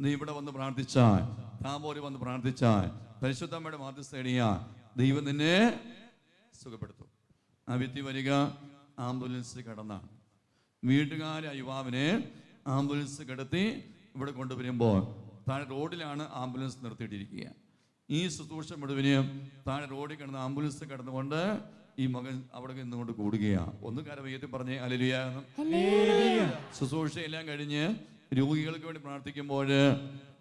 നീ ഇവിടെ വന്ന് പ്രാർത്ഥിച്ചാൽ, താമ്പോര് വന്ന് പ്രാർത്ഥിച്ചാൽ, പരിശുദ്ധമ്മയുടെ മാധ്യസ്ഥ തേടിയാൽ ദൈവം നിന്നെ സുഖപ്പെടുത്തും. ആ വ്യക്തി വരിക ആംബുലൻസ് കടന്നാണ്. വീട്ടുകാരെ യുവാവിനെ ആംബുലൻസ് കിടത്തി ഇവിടെ കൊണ്ടുവരുമ്പോൾ താഴെ റോഡിലാണ് ആംബുലൻസ് നിർത്തിയിട്ടിരിക്കുക. ഈ ശുശ്രൂഷ മുഴുവനും താഴെ റോഡിൽ കിടന്ന് ആംബുലൻസ് കിടന്നുകൊണ്ട് ഈ മകൻ അവിടെ നിന്നുകൊണ്ട് കൂടുകയാണ്. ഒന്ന് കരമേത്തി പറഞ്ഞേ ഹല്ലേലൂയ. ശുശ്രൂഷയെല്ലാം കഴിഞ്ഞ് രോഗികൾക്ക് വേണ്ടി പ്രാർത്ഥിക്കുമ്പോൾ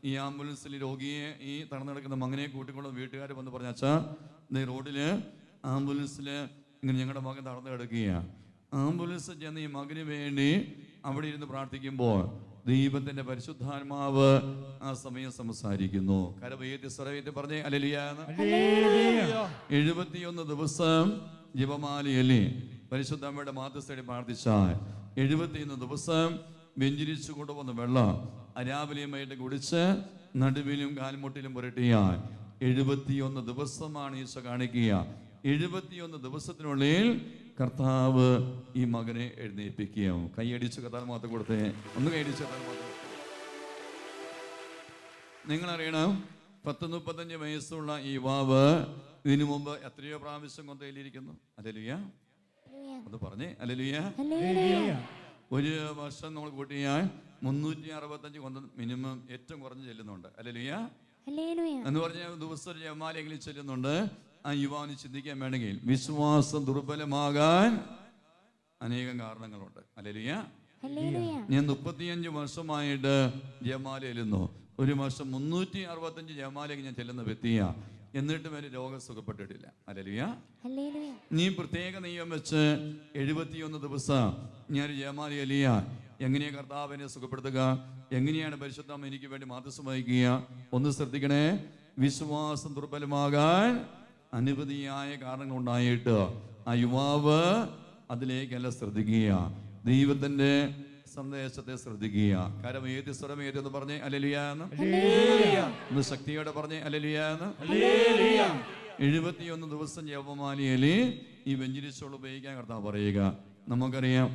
ഈ ആംബുലൻസിൽ രോഗിയെ, ഈ തളർന്നെടുക്കുന്ന മകനെ കൂട്ടിക്കൊണ്ട് വീട്ടുകാർ വന്ന് പറഞ്ഞ, അച്ഛാ റോഡില് ആംബുലൻസിൽ ഇങ്ങനെ ഞങ്ങളുടെ മകൻ തളർന്നു കിടക്കുകയാണ്. ആംബുലൻസ് ചെന്ന് ഈ മകന് വേണ്ടി അവിടെ ഇരുന്ന് പ്രാർത്ഥിക്കുമ്പോൾ ദൈവത്തിന്റെ പരിശുദ്ധാത്മാവ് ആ സമയം സംസാരിക്കുന്നു. കരമേത്തി സ്വരമേത്തി പറഞ്ഞേ ഹല്ലേലൂയ. 71 ദിവസം ജപമാലയല്ലേ പരിശുദ്ധ അമ്മയുടെ മാധ്യസ്ഥയിൽ പ്രാർത്ഥിച്ചാൽ 71 ദിവസം വെഞ്ചിരിച്ചു കൊണ്ടുവന്ന വെള്ളം രാവിലെയുമായിട്ട് കുടിച്ച് നടുവിലും കാൽമുട്ടിലും പുരട്ടിയാൽ 71 ദിവസമാണ് ഈശോ കാണിക്കുക. 71 ദിവസത്തിനുള്ളിൽ കർത്താവ് ഈ മകനെ എഴുന്നേൽപ്പിക്കുകയും. കൈയടിച്ച് കർത്താവ് മാത്രം കൊടുത്തേ, ഒന്ന് കൈയടിച്ച് കർത്താവ് മാത്രം. നിങ്ങളറിയണം, 10-35 വയസ്സുള്ള ഈ യുവാവ് ഇതിനു മുമ്പ് എത്രയോ പ്രാവശ്യം കൊന്തയിലിരിക്കുന്നു. ഹല്ലേലൂയ. അത് പറഞ്ഞേ ഹല്ലേലൂയ. 1 വർഷം നമ്മൾ കൂട്ടിയാൽ 365 കൊന്ത മിനിമം ഏറ്റവും കുറഞ്ഞ് ചെല്ലുന്നുണ്ട്. ഹല്ലേലൂയ എന്ന് പറഞ്ഞാൽ ദിവസം ഒരു ജപമാലയെങ്കിലും ചെല്ലുന്നുണ്ട്. ആ യുവാവിന് ചിന്തിക്കാൻ വേണമെങ്കിൽ വിശ്വാസം ദുർബലമാകാൻ അനേകം കാരണങ്ങളുണ്ട്. ഹല്ലേലൂയ. ഞാൻ 35 വർഷമായിട്ട് ജപമാല ചെല്ലുന്നു. ഒരു വർഷം 365 ജപമാലയ്ക്ക് ഞാൻ ചെല്ലുന്ന വ്യക്തിയാ, എന്നിട്ടും എൻ്റെ രോഗം സുഖപ്പെട്ടിട്ടില്ല. ഹല്ലേലൂയ. നീ പ്രത്യേക നിയമം വെച്ച് 71 ദിവസം ഞാൻ ജപമാല ചൊല്ലിയ എങ്ങനെയാ കർത്താവിനെ സുഖപ്പെടുത്തുക, എങ്ങനെയാണ് പരിശുദ്ധാത്മാവ് എനിക്ക് വേണ്ടി മാധ്യസ്ഥം വഹിക്കുക? ഒന്ന് ശ്രദ്ധിക്കണേ. വിശ്വാസം ദുർബലമാകാൻ അനവധിയായ കാരണങ്ങൾ ഉണ്ടായിട്ട് ആ യുവാവ് അതിലേക്കല്ല ശ്രദ്ധിക്കുക, ദൈവത്തിന്റെ സന്ദേശത്തെ ശ്രദ്ധിക്കുക. കാരണം ഏത് സ്വരം ഏതെന്ന് പറഞ്ഞേ ഹല്ലേലൂയ എന്ന്. ഒന്ന് ശക്തിയോടെ പറഞ്ഞേ ഹല്ലേലൂയ എന്ന്. 71 ദിവസം ജപമാലയിൽ ഈ വെഞ്ചരിച്ചോൾ ഉപയോഗിക്കാൻ കർത്താവ് പറയുക. നമുക്കറിയാം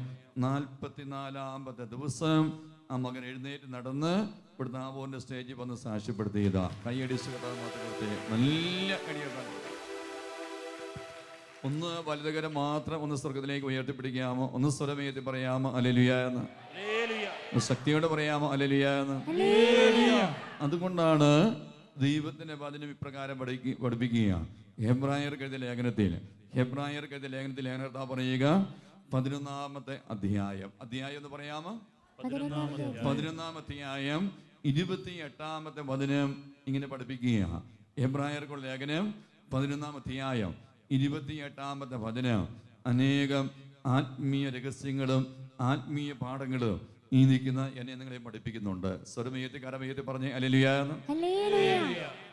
44-ാമത്തെ ദിവസം ആ മകൻ എഴുന്നേറ്റ് നടന്ന് ഇവിടുത്തെ ആവോന്റെ സ്റ്റേജിൽ വന്ന് സാക്ഷ്യപ്പെടുത്തിയതാ. കൈയടിച്ച് കർത്താവ് മാത്രം നല്ല കടിയൊക്കെ. ഒന്ന് വലുതുകരം മാത്രം ഒന്ന് സ്വർഗത്തിലേക്ക് ഉയർത്തിപ്പിടിക്കാമോ? ഒന്ന് സ്വരമേറ്റി പറയാമോ ഹല്ലേലൂയ എന്ന്? ശക്തിയോടെ പറയാമോ ഹല്ലേലൂയ എന്ന്? അതുകൊണ്ടാണ് ദൈവത്തിന്റെ വചനം ഇപ്രകാരം പഠിപ്പിക്കുക. ഹെബ്രായർക്ക് എഴുതിയ ലേഖനത്തിൽ ലേഖനത്താ പറയുക 11-ാമത്തെ അധ്യായം എന്ന് പറയാമോ? 11-ാം അധ്യായം 28-ാമത്തെ വചനം ഇങ്ങനെ പഠിപ്പിക്കുക. ഹെബ്രായർക്കുള്ള ലേഖനം 11-ാം അധ്യായം 28-ാമത്തെ വചനം അനേകം ആത്മീയ രഹസ്യങ്ങളും ആത്മീയ പാഠങ്ങളും ഈ നിൽക്കുന്ന എന്നെ നിങ്ങളെ പഠിപ്പിക്കുന്നുണ്ട്. സ്വരമേറ്റി കരമേറ്റി പറഞ്ഞേ ഹല്ലേലൂയ എന്ന്.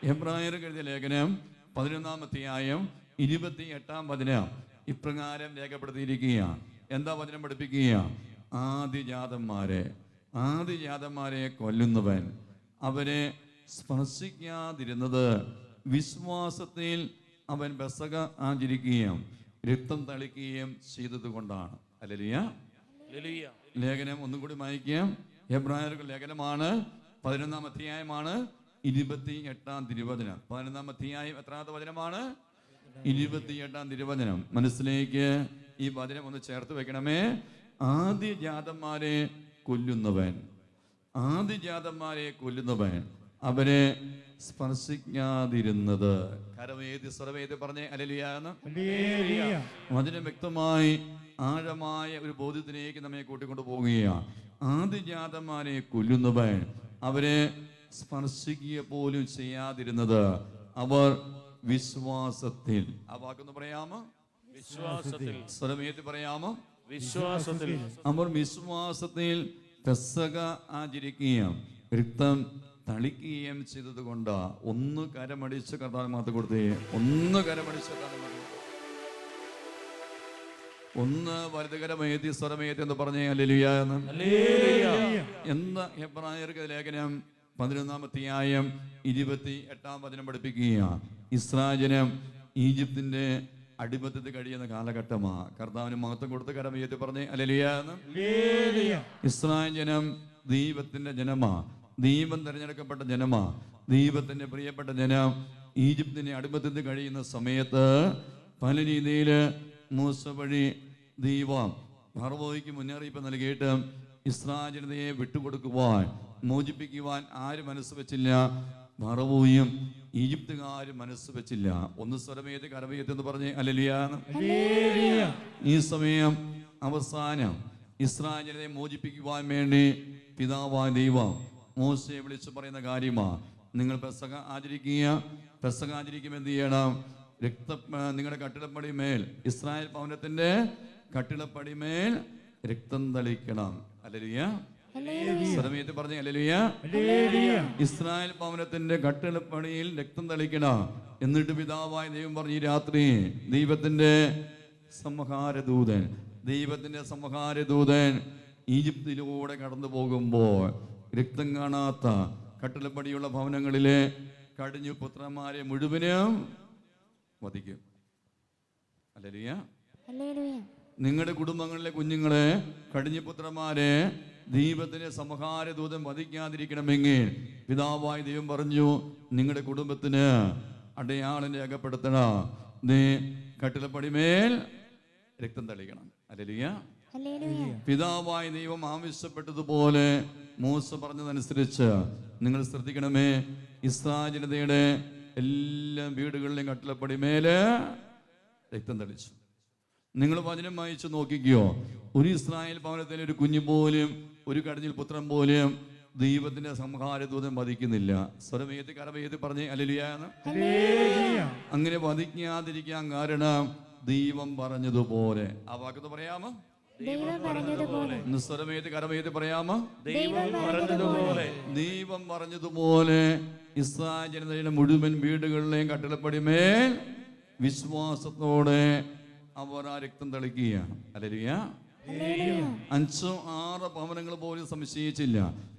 ഹെബ്രായർക്ക് എഴുതിയ ലേഖനം 11-ാം അധ്യായം 28-ാം വചനം ഇപ്രകാരം രേഖപ്പെടുത്തിയിരിക്കുക. എന്താ വചനം പഠിപ്പിക്കുക? ആദിജാതന്മാരെ കൊല്ലുന്നവൻ അവരെ സ്പർശിക്കാതിരുന്നത് വിശ്വാസത്തിൽ അവൻ പെസഹ ആചരിക്കുകയും രക്തം തളിക്കുകയും ചെയ്തത് കൊണ്ടാണ്. ഹല്ലേലൂയ. ലേഖനം ഒന്നും കൂടി വായിക്കാം. ഹെബ്രായർക്ക് ലേഖനമാണ് 11-ാം അധ്യായമാണ് 28-ാം തിരുവചനം. 11-ാം അധ്യായം എത്രാമത്തെ വചനമാണ്? 28-ാം തിരുവചനം. മനസ്സിലേക്ക് ഈ വചനം ഒന്ന് ചേർത്ത് വെക്കണമേ. ആദിജാതന്മാരെ കൊല്ലുന്നവൻ അവരെ സ്പർശിക്കാതിരുന്നത്. കരമേതി സ്വരമേതി പറഞ്ഞേ ഹല്ലേലൂയ എന്ന്. വചനം വ്യക്തമായി ആഴമായ ഒരു ബോധ്യത്തിലേക്ക് നമ്മെ കൂട്ടിക്കൊണ്ടു പോവുകയാണ്. ആദിജാതന്മാരെ കൊല്ലുന്നവൻ അവരെ സ്പർശിക്കുക പോലും ചെയ്യാതിരുന്നത് അവർ വിശ്വാസത്തിൽ. ആ വാക്കൊന്ന് പറയാമോ? സ്വരമേറ്റി പറയാമോ? വിശ്വാസത്തിൽ. അവർ വിശ്വാസത്തിൽ പെസഹ ആചരിക്കുകയും രക്തം തളിക്കുകയും ചെയ്തത് കൊണ്ട് ഒന്ന് കരമടിച്ച് കർത്താവിന് മാത്രം കൊടുത്തേ. ഒന്ന് കരമടിച്ച് ഒന്ന് വലതുകരമേത്തി സ്വരമേത്തി എന്ന് പറഞ്ഞേ ഹല്ലേലൂയ എന്ന്. എന്ന ഹെബ്രായർക്ക് ലേഖനം 11-ാം അധ്യായം 28-ാം വചനം പഠിപ്പിക്കുക. ഇസ്രായേൽ ജനം ഈജിപ്തിന്റെ അടിമത്തത്തിൽ കഴിയുന്ന കാലഘട്ടമാ. കർത്താവിന് മഹത്വം കൊടുത്ത് കരമേറ്റി പറഞ്ഞേ ഹല്ലേലൂയ എന്ന്. ഇസ്രായേൽ ജനം ദൈവത്തിന്റെ ജനമാ, ദൈവം തിരഞ്ഞെടുക്കപ്പെട്ട ജനമാ, ദൈവത്തിന്റെ പ്രിയപ്പെട്ട ജനം. ഈജിപ്തിന്റെ അടിമത്തത്തിൽ കഴിയുന്ന സമയത്ത് പല രീതിയിൽ മൂസ വഴി ദൈവം ഫറവോയ്ക്ക് മുന്നറിയിപ്പ് നൽകിയിട്ട് ഇസ്രായേൽ ജനതയെ വിട്ടുകൊടുക്കുവാൻ, മോചിപ്പിക്കുവാൻ ആരും മനസ്സ് വെച്ചില്ല. ഫറവോയും ഈജിപ്തുകാരും മനസ്സ് വെച്ചില്ല. ഒന്ന് സ്വരമേറ്റി കരമേറ്റി എന്ന് പറഞ്ഞേ ഹല്ലേലൂയ. ഈ സമയം അവസാനം ഇസ്രായേൽ ജനതയെ മോചിപ്പിക്കുവാൻ വേണ്ടി പിതാവായ ദൈവം മോശയെ വിളിച്ചു പറയുന്ന കാര്യമാ, നിങ്ങൾ പെസഹ ആചരിക്കുമ്പോൾ എന്ത് ചെയ്യണം? നിങ്ങളുടെ കട്ടിളപ്പടിമേൽ, ഇസ്രായേൽ ഭവനത്തിന്റെ കട്ടിളപ്പടിമേൽ രക്തം തളിക്കണം. ഹല്ലേലൂയ. സ്വരമേറ്റി പറഞ്ഞേ ഹല്ലേലൂയ. ഇസ്രായേൽ ഭവനത്തിന്റെ കട്ടിളപ്പടിയിൽ രക്തം തളിക്കണം. എന്നിട്ട് പിതാവായ ദൈവം പറഞ്ഞു, ഈ രാത്രി ദൈവത്തിന്റെ സംഹാരദൂതൻ ഈജിപ്തിലൂടെ കടന്നു പോകുമ്പോൾ രക്തം കാണാത്ത കട്ടിളപ്പടിയുള്ള ഭവനങ്ങളിലെ കടിഞ്ഞു പുത്രന്മാരെ മുഴുവനും വധിക്കും. ഹല്ലേലൂയ. നിങ്ങളുടെ കുടുംബങ്ങളിലെ കുഞ്ഞുങ്ങളെ, കടിഞ്ഞു പുത്രന്മാരെ ദൈവത്തിന്റെ സംഹാരദൂതൻ വധിക്കാതിരിക്കണമെങ്കിൽ പിതാവായ ദൈവം പറഞ്ഞു, നിങ്ങളുടെ കുടുംബത്തിന് അടയാളം രേഖപ്പെടുത്തണം. നീ കട്ടിളപ്പടിമേൽ രക്തം തളിക്കണം. ഹല്ലേലൂയ. പിതാവായ ദൈവം ആവശ്യപ്പെട്ടതുപോലെ മൂസ പറഞ്ഞതനുസരിച്ച് നിങ്ങൾ ശ്രദ്ധിക്കണമേ, ഇസ്രായേൽ ജനതയുടെ എല്ലാ വീടുകളിലെയും കട്ടിളപ്പടിമേല് രക്തം തളിച്ചു. നിങ്ങൾ വചനം വായിച്ചു നോക്കിക്കോ. ഒരു ഇസ്രായേൽ ഭവനത്തിലെ ഒരു കുഞ്ഞു പോലും, ഒരു കടിഞ്ഞിൽ പുത്രൻ പോലും ദൈവത്തിന്റെ സംഹാരദൂതൻ വധിക്കുന്നില്ല. സ്വരമേത്തി കരമേത്തി പറഞ്ഞേ ഹല്ലേലൂയാന്ന്. അങ്ങനെ വധിക്കാതിരിക്കാൻ കാരണം ദൈവം പറഞ്ഞതുപോലെ. ആ വാക്കൊന്ന് പറയാമോ? സ്വരമേത്തി കരമേത്തി പറയാമോ? ദൈവം പറഞ്ഞതുപോലെ ഇസ്രായേൽ ജനതയുടെ മുഴുവൻ വീടുകളിലെയും കട്ടിളപ്പടിമേൽ വിശ്വാസത്തോടെ അവർ ആ രക്തം തളിക്കുകയാണ്. ഹല്ലേലൂയ. 5-6 ഭവനങ്ങൾ പോലും സംശയിച്ചില്ല.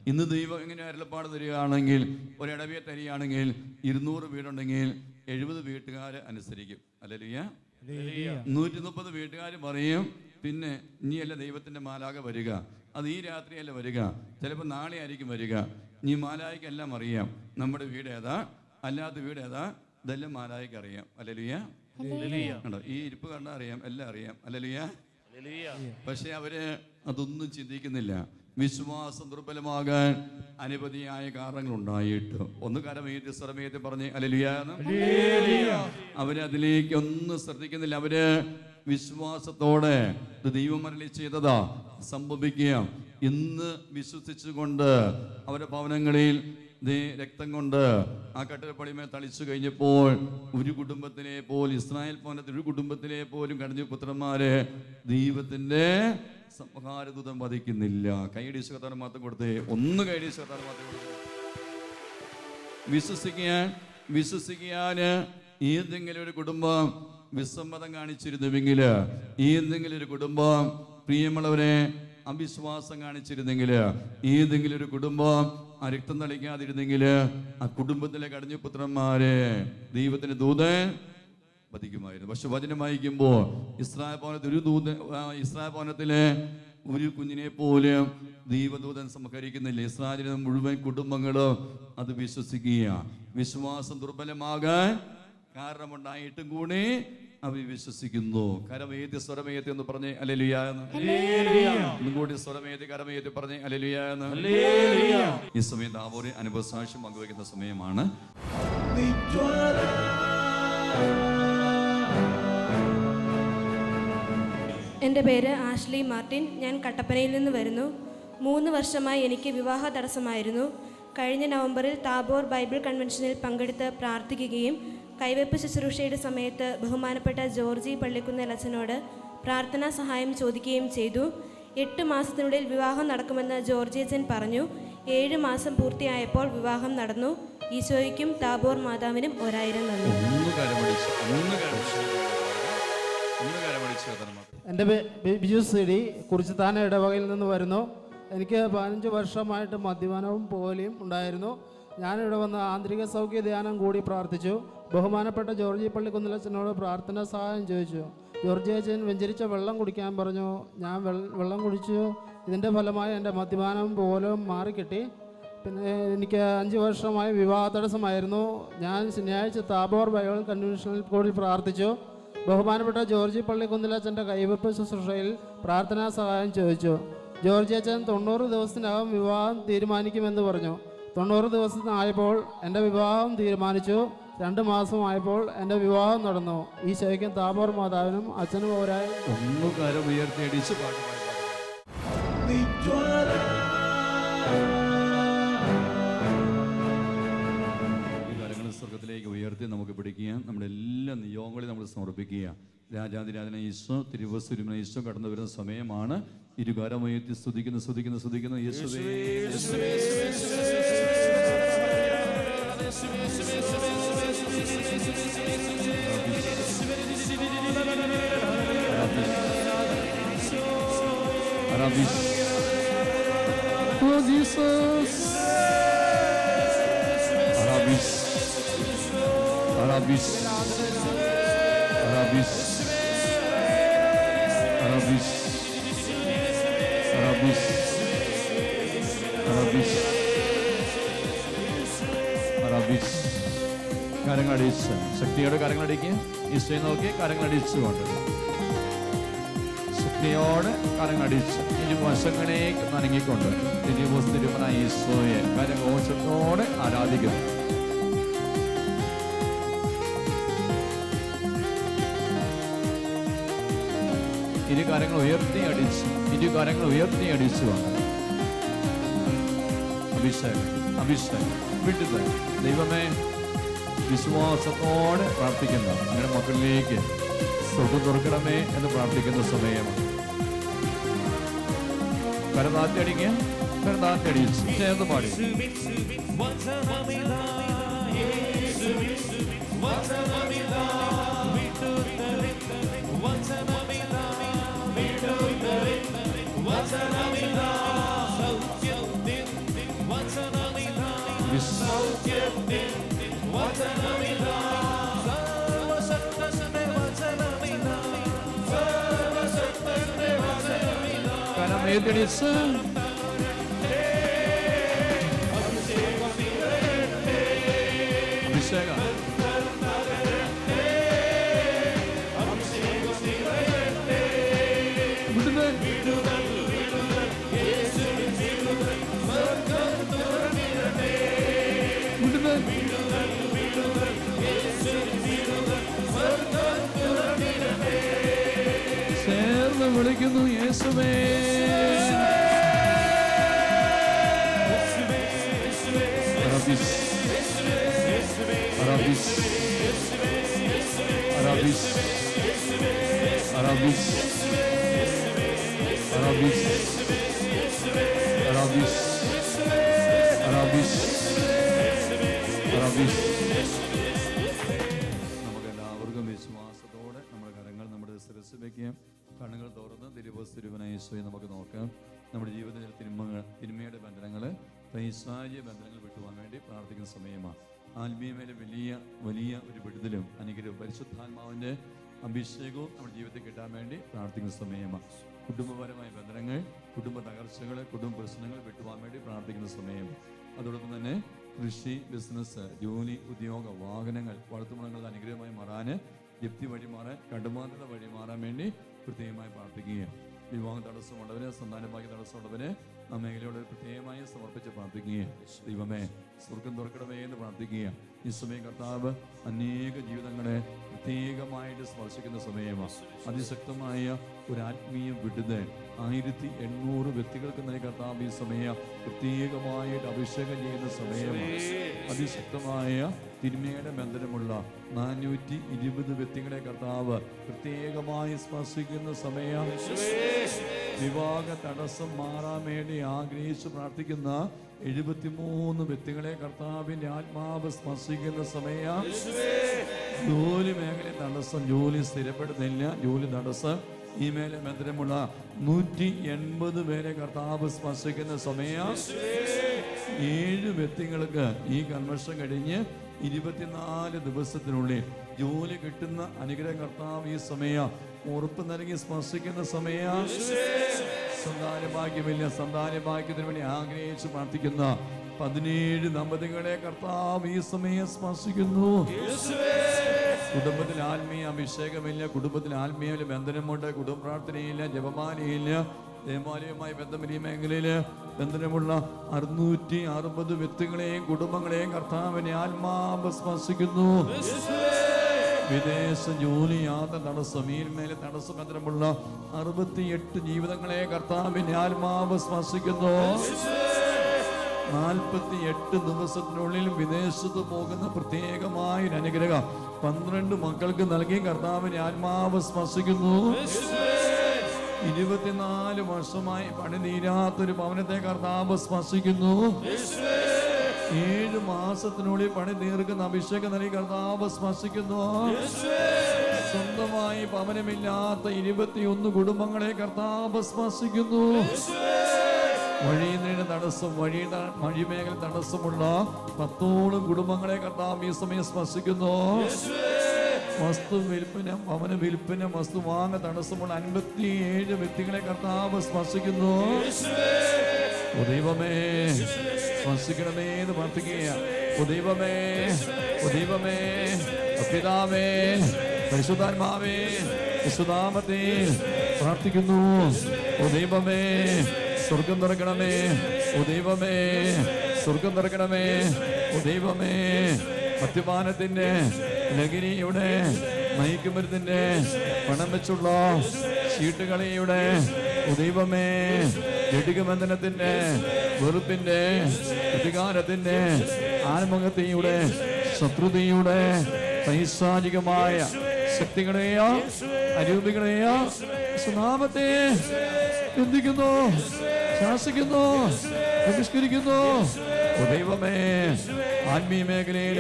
ഇന്ന് ദൈവം എങ്ങനെ അരുളപ്പാട് തരികയാണെങ്കിൽ, ഒരു ഇടവയെ തരികയാണെങ്കിൽ 200 വീടുണ്ടെങ്കിൽ 70 വീട്ടുകാർ അനുസരിക്കും. ഹല്ലേലൂയ. 130 വീട്ടുകാർ പറയും പിന്നെ ഇനിയല്ല ദൈവത്തിന്റെ മാലാക വരിക, അത് ഈ രാത്രിയല്ല വരിക, ചിലപ്പോൾ നാളെ ആയിരിക്കും വരിക. ഇനി മാലായിക്കെല്ലാം അറിയാം നമ്മുടെ വീട് ഏതാ, അല്ലാത്ത വീട് ഏതാ, ഇതെല്ലാം മാലായിക്ക് അറിയാം. ഹല്ലേലൂയ. കണ്ടോ, ഈ ഇരിപ്പ് കണ്ടാൽ അറിയാം, എല്ലാം അറിയാം. ഹല്ലേലൂയ. പക്ഷെ അവര് അതൊന്നും ചിന്തിക്കുന്നില്ല. വിശ്വാസം ദുർബലമാകാൻ അനവധിയായ കാരണങ്ങൾ ഉണ്ടായിട്ട് ഒന്ന് കരമേറ്റി സ്വരമേറ്റി പറഞ്ഞ് ഹല്ലേലൂയ. അവര് അതിലേക്ക് ഒന്നും ശ്രദ്ധിക്കുന്നില്ല. അവര് വിശ്വാസത്തോടെ ദൈവം അരുളി ചെയ്തതാ സംഭവിക്കുക എന്ന് വിശ്വസിച്ചുകൊണ്ട് അവരുടെ ഭവനങ്ങളിൽ രക്തം കൊണ്ട് ആ കട്ടിളപ്പടിമേൽ തളിച്ചു കഴിഞ്ഞപ്പോൾ ഒരു കുടുംബത്തിലെ പോലും, ഇസ്രായേൽ ഭവനത്തിൽ ഒരു കുടുംബത്തിലെ പോലും കടഞ്ഞ പുത്രന്മാരെ ദൈവത്തിന്റെ സംഹാരദൂതൻ വധിക്കുന്നില്ല. കൈയടിച്ച് കത്താനും മാത്രം കൊടുത്തേ, ഒന്ന് കൈയടിച്ച് കത്താനും മാത്രം കൊടുത്തേ. വിശ്വസിക്കാന് ഏതെങ്കിലും ഒരു കുടുംബം വിസമ്മതം കാണിച്ചിരുന്നുവെങ്കിൽ, ഏതെങ്കിലും ഒരു കുടുംബം പ്രിയമുള്ളവരെ അവിശ്വാസം കാണിച്ചിരുന്നെങ്കിൽ, ഏതെങ്കിലും ഒരു കുടുംബം ആ രക്തം തളിക്കാതിരുന്നെങ്കിൽ ആ കുടുംബത്തിലെ കടഞ്ഞ പുത്രന്മാരെ ദൈവത്തിന്റെ ദൂതൻ വധിക്കുമായിരുന്നു. പക്ഷെ വചനം വായിക്കുമ്പോൾ ഇസ്രായേൽ ഭവനത്തിലെ ഒരു കുഞ്ഞിനെ പോലും ദൈവദൂതൻ സംഹരിക്കുന്നില്ല. ഇസ്രായേലിലെ മുഴുവൻ കുടുംബങ്ങളും അത് വിശ്വസിക്കുക. വിശ്വാസം ദുർബലമാകാൻ കാരണമുണ്ടായിട്ടും കൂടി അവർ വിശ്വസിക്കുന്നു. കരമേത്തി സ്വരമേത്തി എന്ന് പറഞ്ഞേ ഹല്ലേലൂയ. ഒന്നും കൂടി സ്വരമേത്തി കരമേത്തി പറഞ്ഞേ ഹല്ലേലൂയ. ഈ സമയത്ത് താബോറിൽ അനുഭവ സാക്ഷ്യം പങ്കുവയ്ക്കുന്ന സമയമാണ്. എൻ്റെ പേര് ആഷ്ലി മാർട്ടിൻ. ഞാൻ കട്ടപ്പനയിൽ നിന്ന് വരുന്നു. 3 വർഷമായി എനിക്ക് വിവാഹ തടസ്സമായിരുന്നു. കഴിഞ്ഞ നവംബറിൽ താബോർ ബൈബിൾ കൺവെൻഷനിൽ പങ്കെടുത്ത് പ്രാർത്ഥിക്കുകയും കൈവെപ്പ് ശുശ്രൂഷയുടെ സമയത്ത് ബഹുമാനപ്പെട്ട ജോർജി പള്ളിക്കുന്നേൽ അച്ഛനോട് പ്രാർത്ഥനാ സഹായം ചോദിക്കുകയും ചെയ്തു. 8 മാസത്തിനുള്ളിൽ വിവാഹം നടക്കുമെന്ന് ജോർജി അച്ഛൻ പറഞ്ഞു. 7 മാസം പൂർത്തിയായപ്പോൾ വിവാഹം നടന്നു. ഈശോയ്ക്കും താബോർ മാതാവിനും 1000 നന്ദി. എൻ്റെ ബിജു സിഡി കുറിച്ചിത്താന ഇടവകയിൽ നിന്ന് വരുന്നു. എനിക്ക് 15 വർഷമായിട്ട് മദ്യപാനവും പോലെയും ഉണ്ടായിരുന്നു. ഞാനിവിടെ വന്ന് ആന്തരിക സൗഖ്യ ധ്യാനം കൂടി പ്രാർത്ഥിച്ചു. ബഹുമാനപ്പെട്ട ജോർജി പള്ളിക്കുന്നേലച്ഛനോട് പ്രാർത്ഥന സഹായം ചോദിച്ചു. ജോർജി അച്ഛൻ വെഞ്ചരിച്ച വെള്ളം കുടിക്കാൻ പറഞ്ഞു. ഞാൻ വെള്ളം കുടിച്ചു. ഇതിൻ്റെ ഫലമായി എൻ്റെ മദ്യപാനം പോലും മാറിക്കിട്ടി. പിന്നെ എനിക്ക് 5 വർഷമായി വിവാഹ തടസ്സമായിരുന്നു. ഞാൻ ശനിയാഴ്ച താബോർ ബൈബിൾ കൺവെൻഷനിൽ കൂടി പ്രാർത്ഥിച്ചു. ബഹുമാനപ്പെട്ട ജോർജി പള്ളിക്കുന്നേലച്ഛൻ്റെ കൈവെപ്പ് ശുശ്രൂഷയിൽ പ്രാർത്ഥനാ സഹായം ചോദിച്ചു. ജോർജി അച്ഛൻ 90 ദിവസത്തിനകം വിവാഹം തീരുമാനിക്കുമെന്ന് പറഞ്ഞു. 90 ദിവസത്തിനായപ്പോൾ എൻ്റെ വിവാഹം തീരുമാനിച്ചു. 2 മാസമായപ്പോൾ എൻ്റെ വിവാഹം നടന്നു. ഈ ശൈക്യം താബോർ മാതാവിനും അച്ഛനും പോരായി. സ്വർഗത്തിലേക്ക് ഉയർത്തി നമുക്ക് പിടിക്കുക. നമ്മുടെ എല്ലാ നിയോഗങ്ങളെയും നമ്മൾ സമർപ്പിക്കുക. രാജാതിരാജന ഈശോ, തിരുവസുരുമന ഈശോ കടന്നു വരുന്ന സമയമാണ്. ഇരുകാരമുയർത്തി സ്തുതിക്കുന്നു യേശുവേ. കരങ്ങളടിച്ച് ശക്തിയോടെ കരങ്ങളടിക്കുക. ഈശോയെ നോക്കി കരങ്ങളടിച്ചുകൊണ്ട് ശക്തിയോടെ കരങ്ങളടിച്ച് ഇരുവശങ്ങളേക്ക് നനങ്ങിക്കൊണ്ട് തിരുമന ഈശോയെ കരഘോഷത്തോടെ ആരാധിക്കുന്നു. ഇരുകരങ്ങൾ ഉയർത്തി അടിച്ചുകൊണ്ട് അഭിഷേകം, അഭിഷേകം, വിടുതൽ. ദൈവമേ, വിശ്വാസത്തോടെ പ്രാർത്ഥിക്കുന്ന അങ്ങനെ മക്കളിലേക്ക് സ്വർഗ്ഗം തുറക്കണമേ എന്ന് പ്രാർത്ഥിക്കുന്ന സമയമാണ്. കരതാറ്റടിക്കുക, കരതാറ്റടിച്ച് ചേർന്ന് പാടി. കരമേറ്റടിച്ച് അഭിഷേകം. ചേർന്ന് വിളിക്കുന്നു യേശുവേ. അറബിസ് അറബിസ് അറബിസ് അറബിസ് അറബിസ് അറബിസ് അറബിസ് അറബിസ്. നമുക്കെല്ലാവർക്കും വിശ്വാസത്തോടെ നമ്മുടെ കരങ്ങൾ നമ്മുടെ ശിരസ്സ് വയ്ക്കാം. കണ്ണുകൾ തുറന്ന് തിരുവനായ യേശുവെ നമുക്ക് നോക്കാം. നമ്മുടെ ജീവിതത്തിൽ തിന്മയുടെ ബന്ധനങ്ങൾ, പൈശാചിക ബന്ധനങ്ങൾ വിട്ടുപോകാൻ വേണ്ടി പ്രാർത്ഥിക്കുന്ന സമയമാണ്. ആത്മീയമേലെ വലിയ ഒരു വിടുതലും അനുഗ്രഹവും പരിശുദ്ധാത്മാവിൻ്റെ അഭിഷേകവും നമ്മുടെ ജീവിതത്തിൽ കിട്ടാൻ വേണ്ടി പ്രാർത്ഥിക്കുന്ന സമയമാണ്. കുടുംബപരമായ ബന്ധനങ്ങൾ, കുടുംബ തകർച്ചകൾ, കുടുംബ പ്രശ്നങ്ങൾ വിട്ടുപോകാൻ വേണ്ടി പ്രാർത്ഥിക്കുന്ന സമയം. അതോടൊപ്പം തന്നെ കൃഷി, ബിസിനസ്, ജോലി, ഉദ്യോഗ, വാഹനങ്ങൾ, വളർത്തുമൃഗങ്ങളുടെ അനുഗ്രഹമായി മാറാൻ, ജപ്തി വഴിമാറാൻ, കടുമാന്തത വഴിമാറാൻ വേണ്ടി പ്രത്യേകമായി പ്രാർത്ഥിക്കുകയാണ്. വിവാഹം തടസ്സമുള്ളവര്, സന്താനഭാഗ്യ തടസ്സമുള്ളവര് ആ മേഖലയോട് പ്രത്യേകമായി സമർപ്പിച്ച് പ്രാർത്ഥിക്കുകയാണ്. ദൈവമേ, സ്വർഗ്ഗം തുറക്കണമേ എന്ന് പ്രാർത്ഥിക്കുക. ഈ സമയം കർത്താവ് അനേക ജീവിതങ്ങളെ പ്രത്യേകമായിട്ട് സ്പർശിക്കുന്ന സമയമാണ്. അതിശക്തമായ ഒരു ആത്മീയ വിടുതൽ 1800 വ്യക്തികൾക്ക് നൽകി കർത്താവ് ഈ സമയം പ്രത്യേകമായിട്ട് അഭിഷേകം ചെയ്യുന്ന സമയമാണ്. അതിശക്തമായ തിന്മയുടെ ബന്ധനമുള്ള 420 വ്യക്തികളെ കർത്താവ് പ്രത്യേകമായി സ്പർശിക്കുന്ന സമയം. വിവാഹ തടസ്സം മാറാൻ വേണ്ടി ആഗ്രഹിച്ച് പ്രാർത്ഥിക്കുന്ന 73 വ്യക്തികളെ കർത്താവിന്റെ ആത്മാവ് സ്പർശിക്കുന്ന സമയം. ജോലി മേഖല തടസ്സം, ജോലി സ്ഥിരപ്പെടുന്നില്ല, ജോലി തടസ്സം, ഈ മേലെ ബന്ധനമുള്ള 180 പേരെ കർത്താവ് സ്പർശിക്കുന്ന സമയം. 7 വ്യക്തികൾക്ക് ഈ കൺവെൻഷൻ കഴിഞ്ഞ് 24 ദിവസത്തിനുള്ളിൽ ജോലി കിട്ടുന്ന അനുഗ്രഹം കർത്താവ് ഈ സമയം ഉറപ്പ് നൽകി സ്പർശിക്കുന്ന സമയം. സന്താനഭാഗ്യമില്ല, സന്താനഭാഗ്യത്തിന് വേണ്ടി ആഗ്രഹിച്ച് പ്രാർത്ഥിക്കുന്ന 17 ദമ്പതികളെ കർത്താവ് ഈ സമയം സ്പർശിക്കുന്നു. കുടുംബത്തിൽ ആത്മീയ അഭിഷേകമില്ല, കുടുംബത്തിൽ ആത്മീയ ബന്ധനമുണ്ട്, കുടുംബ പ്രാർത്ഥനയില്ല, ജപമാലയില്ല, ദേവാലയവുമായി ബന്ധമില്ല. ഈ മേഖലയില് ബന്ധനമുള്ള 660 വ്യക്തികളെയും കുടുംബങ്ങളെയും കർത്താവിനെ ആത്മാവ് സ്പർശിക്കുന്നു. വിദേശ ജോലി, യാത്ര തടസ്സം, മേലെ തടസ്സം, ബന്ധനമുള്ള 68 ജീവിതങ്ങളെ കർത്താവിന്റെ ആത്മാവ് സ്പർശിക്കുന്നു. 48 ദിവസത്തിനുള്ളിൽ വിദേശത്ത് പോകുന്ന പ്രത്യേകമായ അനുഗ്രഹം 12 മക്കൾക്ക് നൽകി കർത്താവിന്റെ ആത്മാവ് സ്പർശിക്കുന്നു. 24 വർഷമായി പണി തീരാത്തൊരു ഭവനത്തെ കർത്താവ് സ്പർശിക്കുന്നു. 7 മാസത്തിനുള്ളിൽ പണി തീർക്കുന്ന അഭിഷേകം നൽകി കർത്താവ് സ്പർശിക്കുന്നു. സ്വന്തമായി ഭവനമില്ലാത്ത 21 കുടുംബങ്ങളെ കർത്താവ് സ്പർശിക്കുന്നു. വഴിയുടെ തടസ്സം, വഴിമേഖല തടസ്സമുള്ള 10ഓളം കുടുംബങ്ങളെ കർത്താവ് ഈ സമയം സ്പർശിക്കുന്നു. വസ്തു വിൽപ്പന, ഭവന വിൽപ്പന, വസ്തു വാങ്ങ തടസ്സമുള്ള 57 വ്യക്തികളെ കർത്താവ് സ്പർശിക്കുന്നു. ഓ ദൈവമേ, സ്പർശിക്കണമേ എന്ന് പ്രാർത്ഥിക്കുക. ഓ ദൈവമേ, ഓ ദൈവമേ, പിതാവേ, പരിശുദ്ധാത്മാവേ, യേശുനാമത്തിൽ പ്രാർത്ഥിക്കുന്നു. ഓ ദൈവമേ, സ്വർഗം തുറക്കണമേ. ഓ ദൈവമേ, സ്വർഗം തുറക്കണമേ. ഓ ദൈവമേ, മദ്യപാനത്തിന്റെ, ലഹരിയുടെ, മയക്കുമരുന്നിന്റെ, പണം വെച്ചുള്ള ചീട്ടുകളിയുടെ, ഓ ദൈവമേ, ജഡികബന്ധനത്തിന്റെ, വെറുപ്പിന്റെ, അധികാരത്തിന്റെ, ആത്മഹത്യയുടെ, ശത്രുതയുടെ പൈശാചികമായ ശക്തികളെയോ അരൂപികളെയോ സ്വനാമത്തെ ബന്ധിക്കുന്നു, ശാസിക്കുന്നു, ബഹിഷ്കരിക്കുന്നു. ദൈവമേ, ആത്മീയ മേഖലയിൽ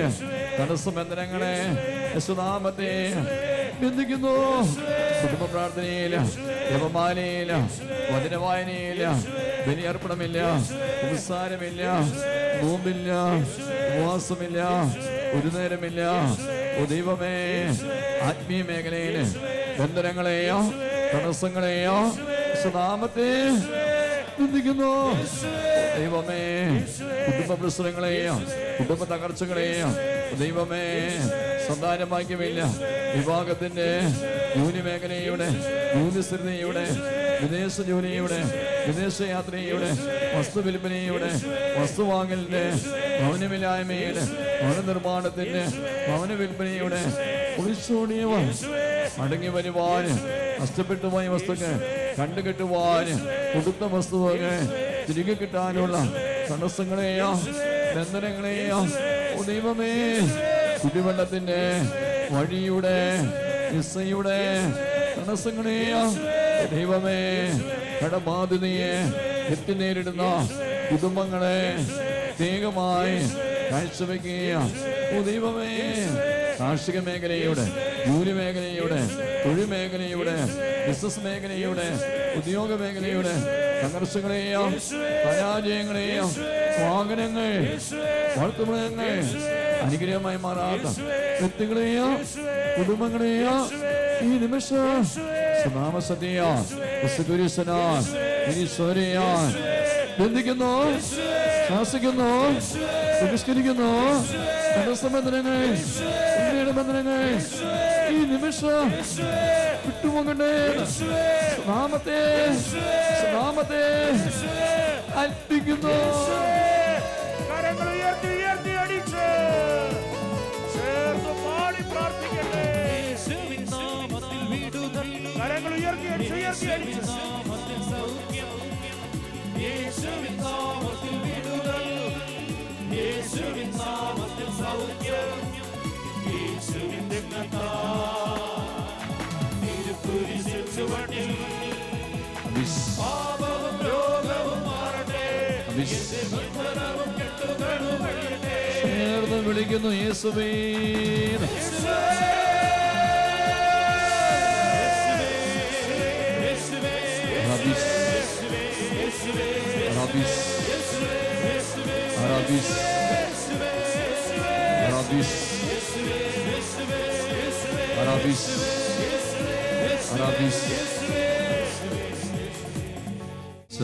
തടസ്സബന്ധനങ്ങളെ സ്വനാമത്തെ ബന്ധിക്കുന്നു. കുടുംബ പ്രാർത്ഥനയില്ല, ജപമാലയില്ല, വചനവായനയില്ല, ബലിയർപ്പണമില്ല, ഉപസാരമില്ല, നോമ്പില്ല, ഉപവാസമില്ല, ഒരു നേരമില്ല. ഓ ദൈവമേ, ആത്മീയ മേഖലയിൽ ബന്ധനങ്ങളെയോ തടസ്സങ്ങളെയോ സ്വനാമത്തെ ബന്ധിക്കുന്നു. ദൈവമേ, കുടുംബ പ്രശ്നങ്ങളെയോ കുടുംബ തകർച്ചകളെയോ ദൈവമേ, സന്താനഭാഗ്യമില്ല, വിവാഹത്തിന്റെ, ജോലി മേഖലയുടെ, ജോലിസ്ഥിരതയുടെ, വിദേശ ജോലിയുടെ, വിദേശയാത്രയുടെ, വസ്തു വിൽപ്പനയുടെ, വസ്തു വാങ്ങലിന്റെ, ഭവനമില്ലായ്മയുടെ, ഭവന നിർമ്മാണത്തിന്റെ, ഭവന വിൽപ്പനയുടെ, ഒളിച്ചോടിയവ മടങ്ങി വരുവാന്, നഷ്ടപ്പെട്ടു പോയ വസ്തുക്കൾ കണ്ടുകെട്ടുവാന്, കൊടുത്ത വസ്തുവകൾ തിരികെ കിട്ടാനുള്ള തടസ്സങ്ങളെയോ ബന്ധനങ്ങളെയോ ദൈവമേ, കുടിവെള്ളത്തിന്റെ, വഴിയുടെ, ഇസയുടെ തടസ്സങ്ങളെയോ ദൈവമേ, കടബാധിതയെ എത്തി നേരിടുന്ന കുടുംബങ്ങളെ പ്രത്യേകമായി കാഴ്ചവെക്കുക. ഓ ദൈവമേ, കാർഷിക മേഖലയുടെ, ജോലി മേഖലയുടെ, തൊഴിൽ മേഖലയുടെ, ബിസിനസ് മേഖലയുടെ, ഉദ്യോഗ മേഖലയുടെ സംഘർഷങ്ങളെയോ പരാജയങ്ങളെയോ വാഹനങ്ങൾ, വളർത്തുമൃഗങ്ങൾ അനുഗ്രഹമായി മാറാത്ത വ്യക്തികളെയോ കുടുംബങ്ങളെയോ ഈ നിമിഷം ബന്ധിക്കുന്നു, ശാസിക്കുന്നു, ബഹിഷ്കരിക്കുന്നു. തടസ്സബന്ധനങ്ങൾ, ബന്ധനങ്ങൾ ഈ നിമിഷം വിട്ടുപോകണ്ടേ. നാമത്തെ നാമത്തെ അൽപ്പിക്കുന്നു. കരങ്ങൾ ഉയർത്തി ഉയർത്തി അടിച്ച് ചേർന്ന് പാടി പ്രാർത്ഥിക്കട്ടെ. കരങ്ങൾ ഉയർത്തി അടിച്ച് ഉയർത്തി അടിച്ച് യേശുവിൻ നാമത്തിൽ വിടുതൽ, യേശുവിൻ നാമത്തിൽ സൗഖ്യം, യേശുവിൻ തിരുക്കുരിശിൽ ചുവട്ടിൽ പാപവും രോഗവും മാറട്ടെ, ബന്ധനവും കെട്ടുകളും അഴിയട്ടെ. ചേർന്ന് വിളിക്കുന്നു യേശുവേ.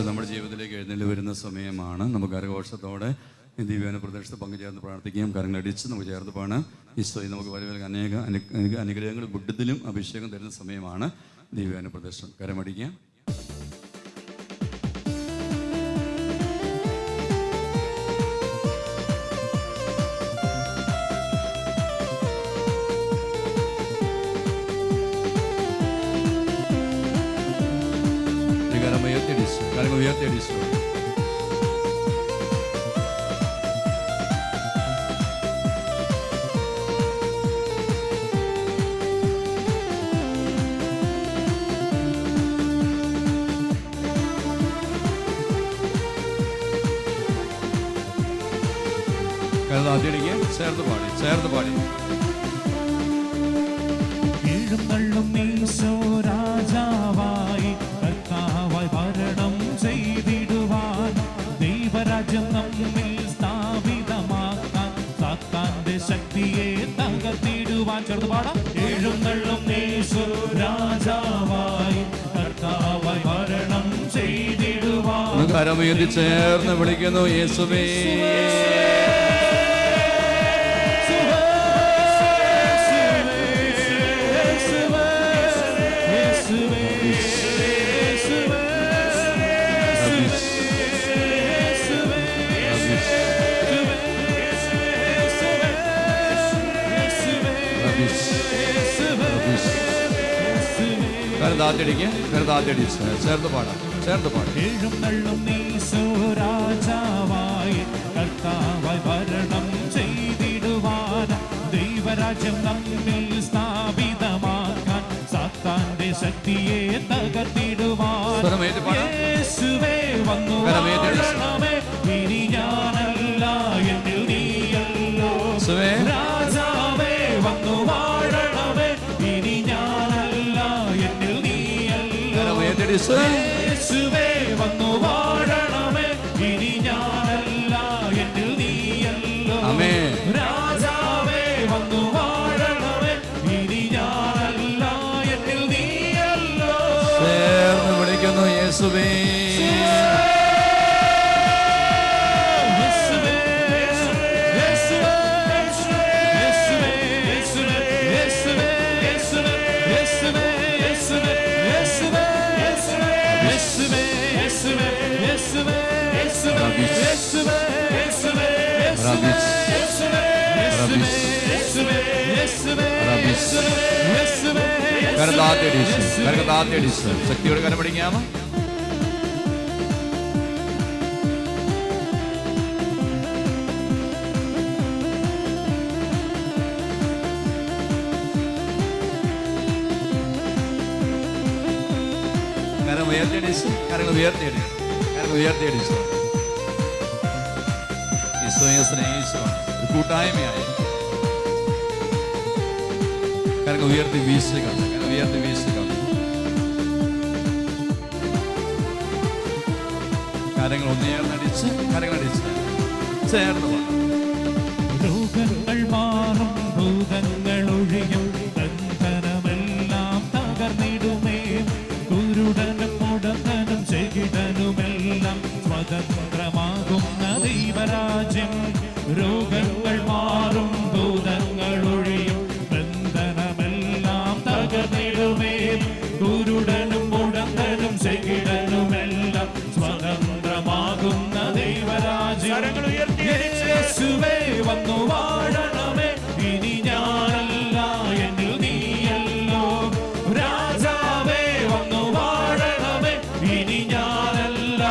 നമ്മുടെ ജീവിതത്തിലേക്ക് എഴുന്നേറ്റ് വരുന്ന സമയമാണ്. നമുക്ക് കരഘോഷത്തോടെ ദിവ്യാന പ്രദേശത്ത് പങ്കുചേർന്ന് പ്രാർത്ഥിക്കുകയും കരങ്ങളടിച്ച് നമുക്ക് ചേർന്ന് പാണ്. ഈശോയെ നമുക്ക് വലിയ അനേക അനുഗ്രഹങ്ങൾ ബുദ്ധത്തിലും അഭിഷേകം തരുന്ന സമയമാണ്. ദിവ്യാന പ്രദേശം കരമടിക്കുക. കരങ്ങൾ ഉയർത്തിയടിച്ചു. ചേർന്ന് പാടി ചേർന്ന് പാടി. എഴുന്നള്ളും ഈശോ രാജാവായി കർത്താവായി ഭരണം ചെയ്തിടുവാൻ, ദൈവരാജ്യം നമ്മിൽ സ്ഥാപിതമാക്കാൻ, സാത്താന്റെ ശക്തിയെ തകർത്തിടുവാൻ. ചേർന്ന് പാടാം. എഴുന്നള്ളും ഈശോ രാജാവായി കർത്താവായി ഭരണം ചെയ്തിടുവാൻ. കരമുയർത്തി ചേർന്ന് വിളിക്കുന്നു യേശുവേ. കരുതാത്തിടിക്ക് കരുതാത്തിടിച്ച് ചേർന്ന് പാടാം. ചേർന്ന് പാടി. എഴുന്നള്ളും നീശോ രാജാവായി കർത്താവായി ഭരണം ചെയ്തിടുവാൻ ദൈവരാജ്യം നമ്മിൽ സ്ഥാപിതമാക്കാൻ സാത്താന്റെ ശക്തിയെ തകർത്തിടുവാൻ യേശുവേ വന്നു വാഴണമേ ഇനി ഞാനല്ല എന്നിൽ നീയല്ലോ രാജാവേ വന്നു വാഴണമേ ഇനി ഞാനല്ല എന്നിൽ നീയല്ലോ യേശുവേ വന്നു വാഴണമേ ഇനി ഞാനല്ല എന്നിൽ നീയല്ലോ രാജാവേ വന്നു വാഴണമേ ഇനി ഞാനല്ല എന്നിൽ നീയല്ലോ ചേർന്ന് വിളിക്കുന്നു യേശുവേ ശക്തിയോട് കരം പിടിക്കാമോ? കരം ഉയർത്തിയടിച്ചു, കരങ്ങൾ ഉയർത്തിയടിച്ചു, കരങ്ങൾ ഉയർത്തിയടിച്ചു. ഈശോയെ സ്നേഹിച്ചോണം, ഒരു കൂട്ടായ്മയായി കരങ്ങൾ ഉയർത്തി വീശുക, കരങ്ങൾ ഉയർത്തി വീശുക. കരങ്ങൾ ഒന്നേർന്നടിച്ച്, കരങ്ങളടിച്ച് ചേർന്ന് രോഗങ്ങൾ മാറും, ഭൂതങ്ങൾ ഒഴിയും, ബന്ധനമെല്ലാം തകർന്നിടുമേ. കുരുടനും മുടന്തനും ചെകിടനുമെല്ലാം സ്വതന്ത്രമാകുന്ന ദൈവരാജ്യം. രോഗങ്ങൾ മാറും, ഭൂതങ്ങൾ ഒഴിയും, ബന്ധനമെല്ലാം തകർന്നിടുമേ. കുരുടനും മുടന്തനും ചെകിടനുമെല്ലാം സ്വതന്ത്രമാകുന്ന ദൈവരാജ്യം. യേശുവേ വന്നു വാഴണമേ ഇനി ഞാനല്ല എന്നിൽ നീയല്ലോ രാജാവേ വന്നു വാഴണമേ ഇനി ഞാനല്ല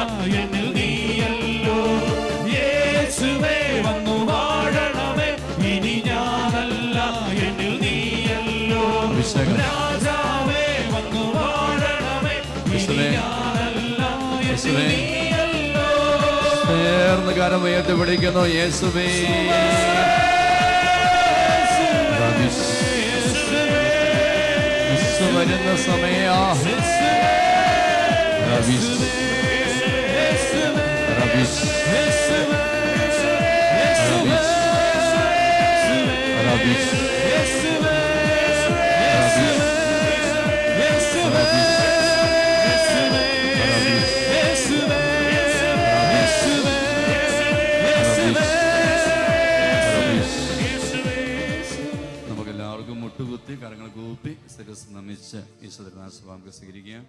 എന്നിൽ നീയല്ലോ യേശുവേ വന്നു വാഴണമേ ഇനി ഞാനല്ല എന്നിൽ നീയല്ലോ രാജാവേ വന്നു വാഴണമേ ഇനി ഞാനല്ല എന്നിൽ നീയല്ലോ. ചേർന്ന് കരം ഉയർത്തി പിടിക്കുന്നു യേശുവേ. വരുന്ന സമയ നമുക്കെല്ലാവർക്കും മുട്ടുകുത്തി കരങ്ങൾ കൂപ്പി ശിരസ് നമിച്ച് ഈശ്വരനാശവാക്ക് സ്വീകരിക്കുക.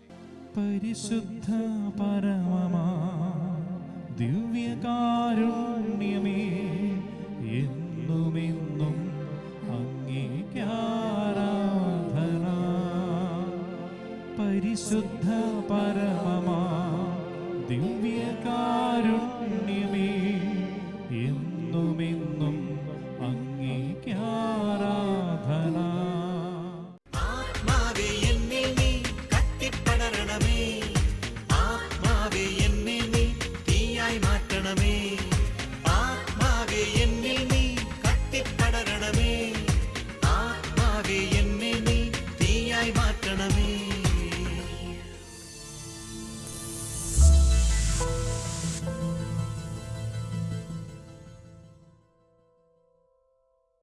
പരിശുദ്ധ പരമമാ ദിവ്യകാരുണ്യ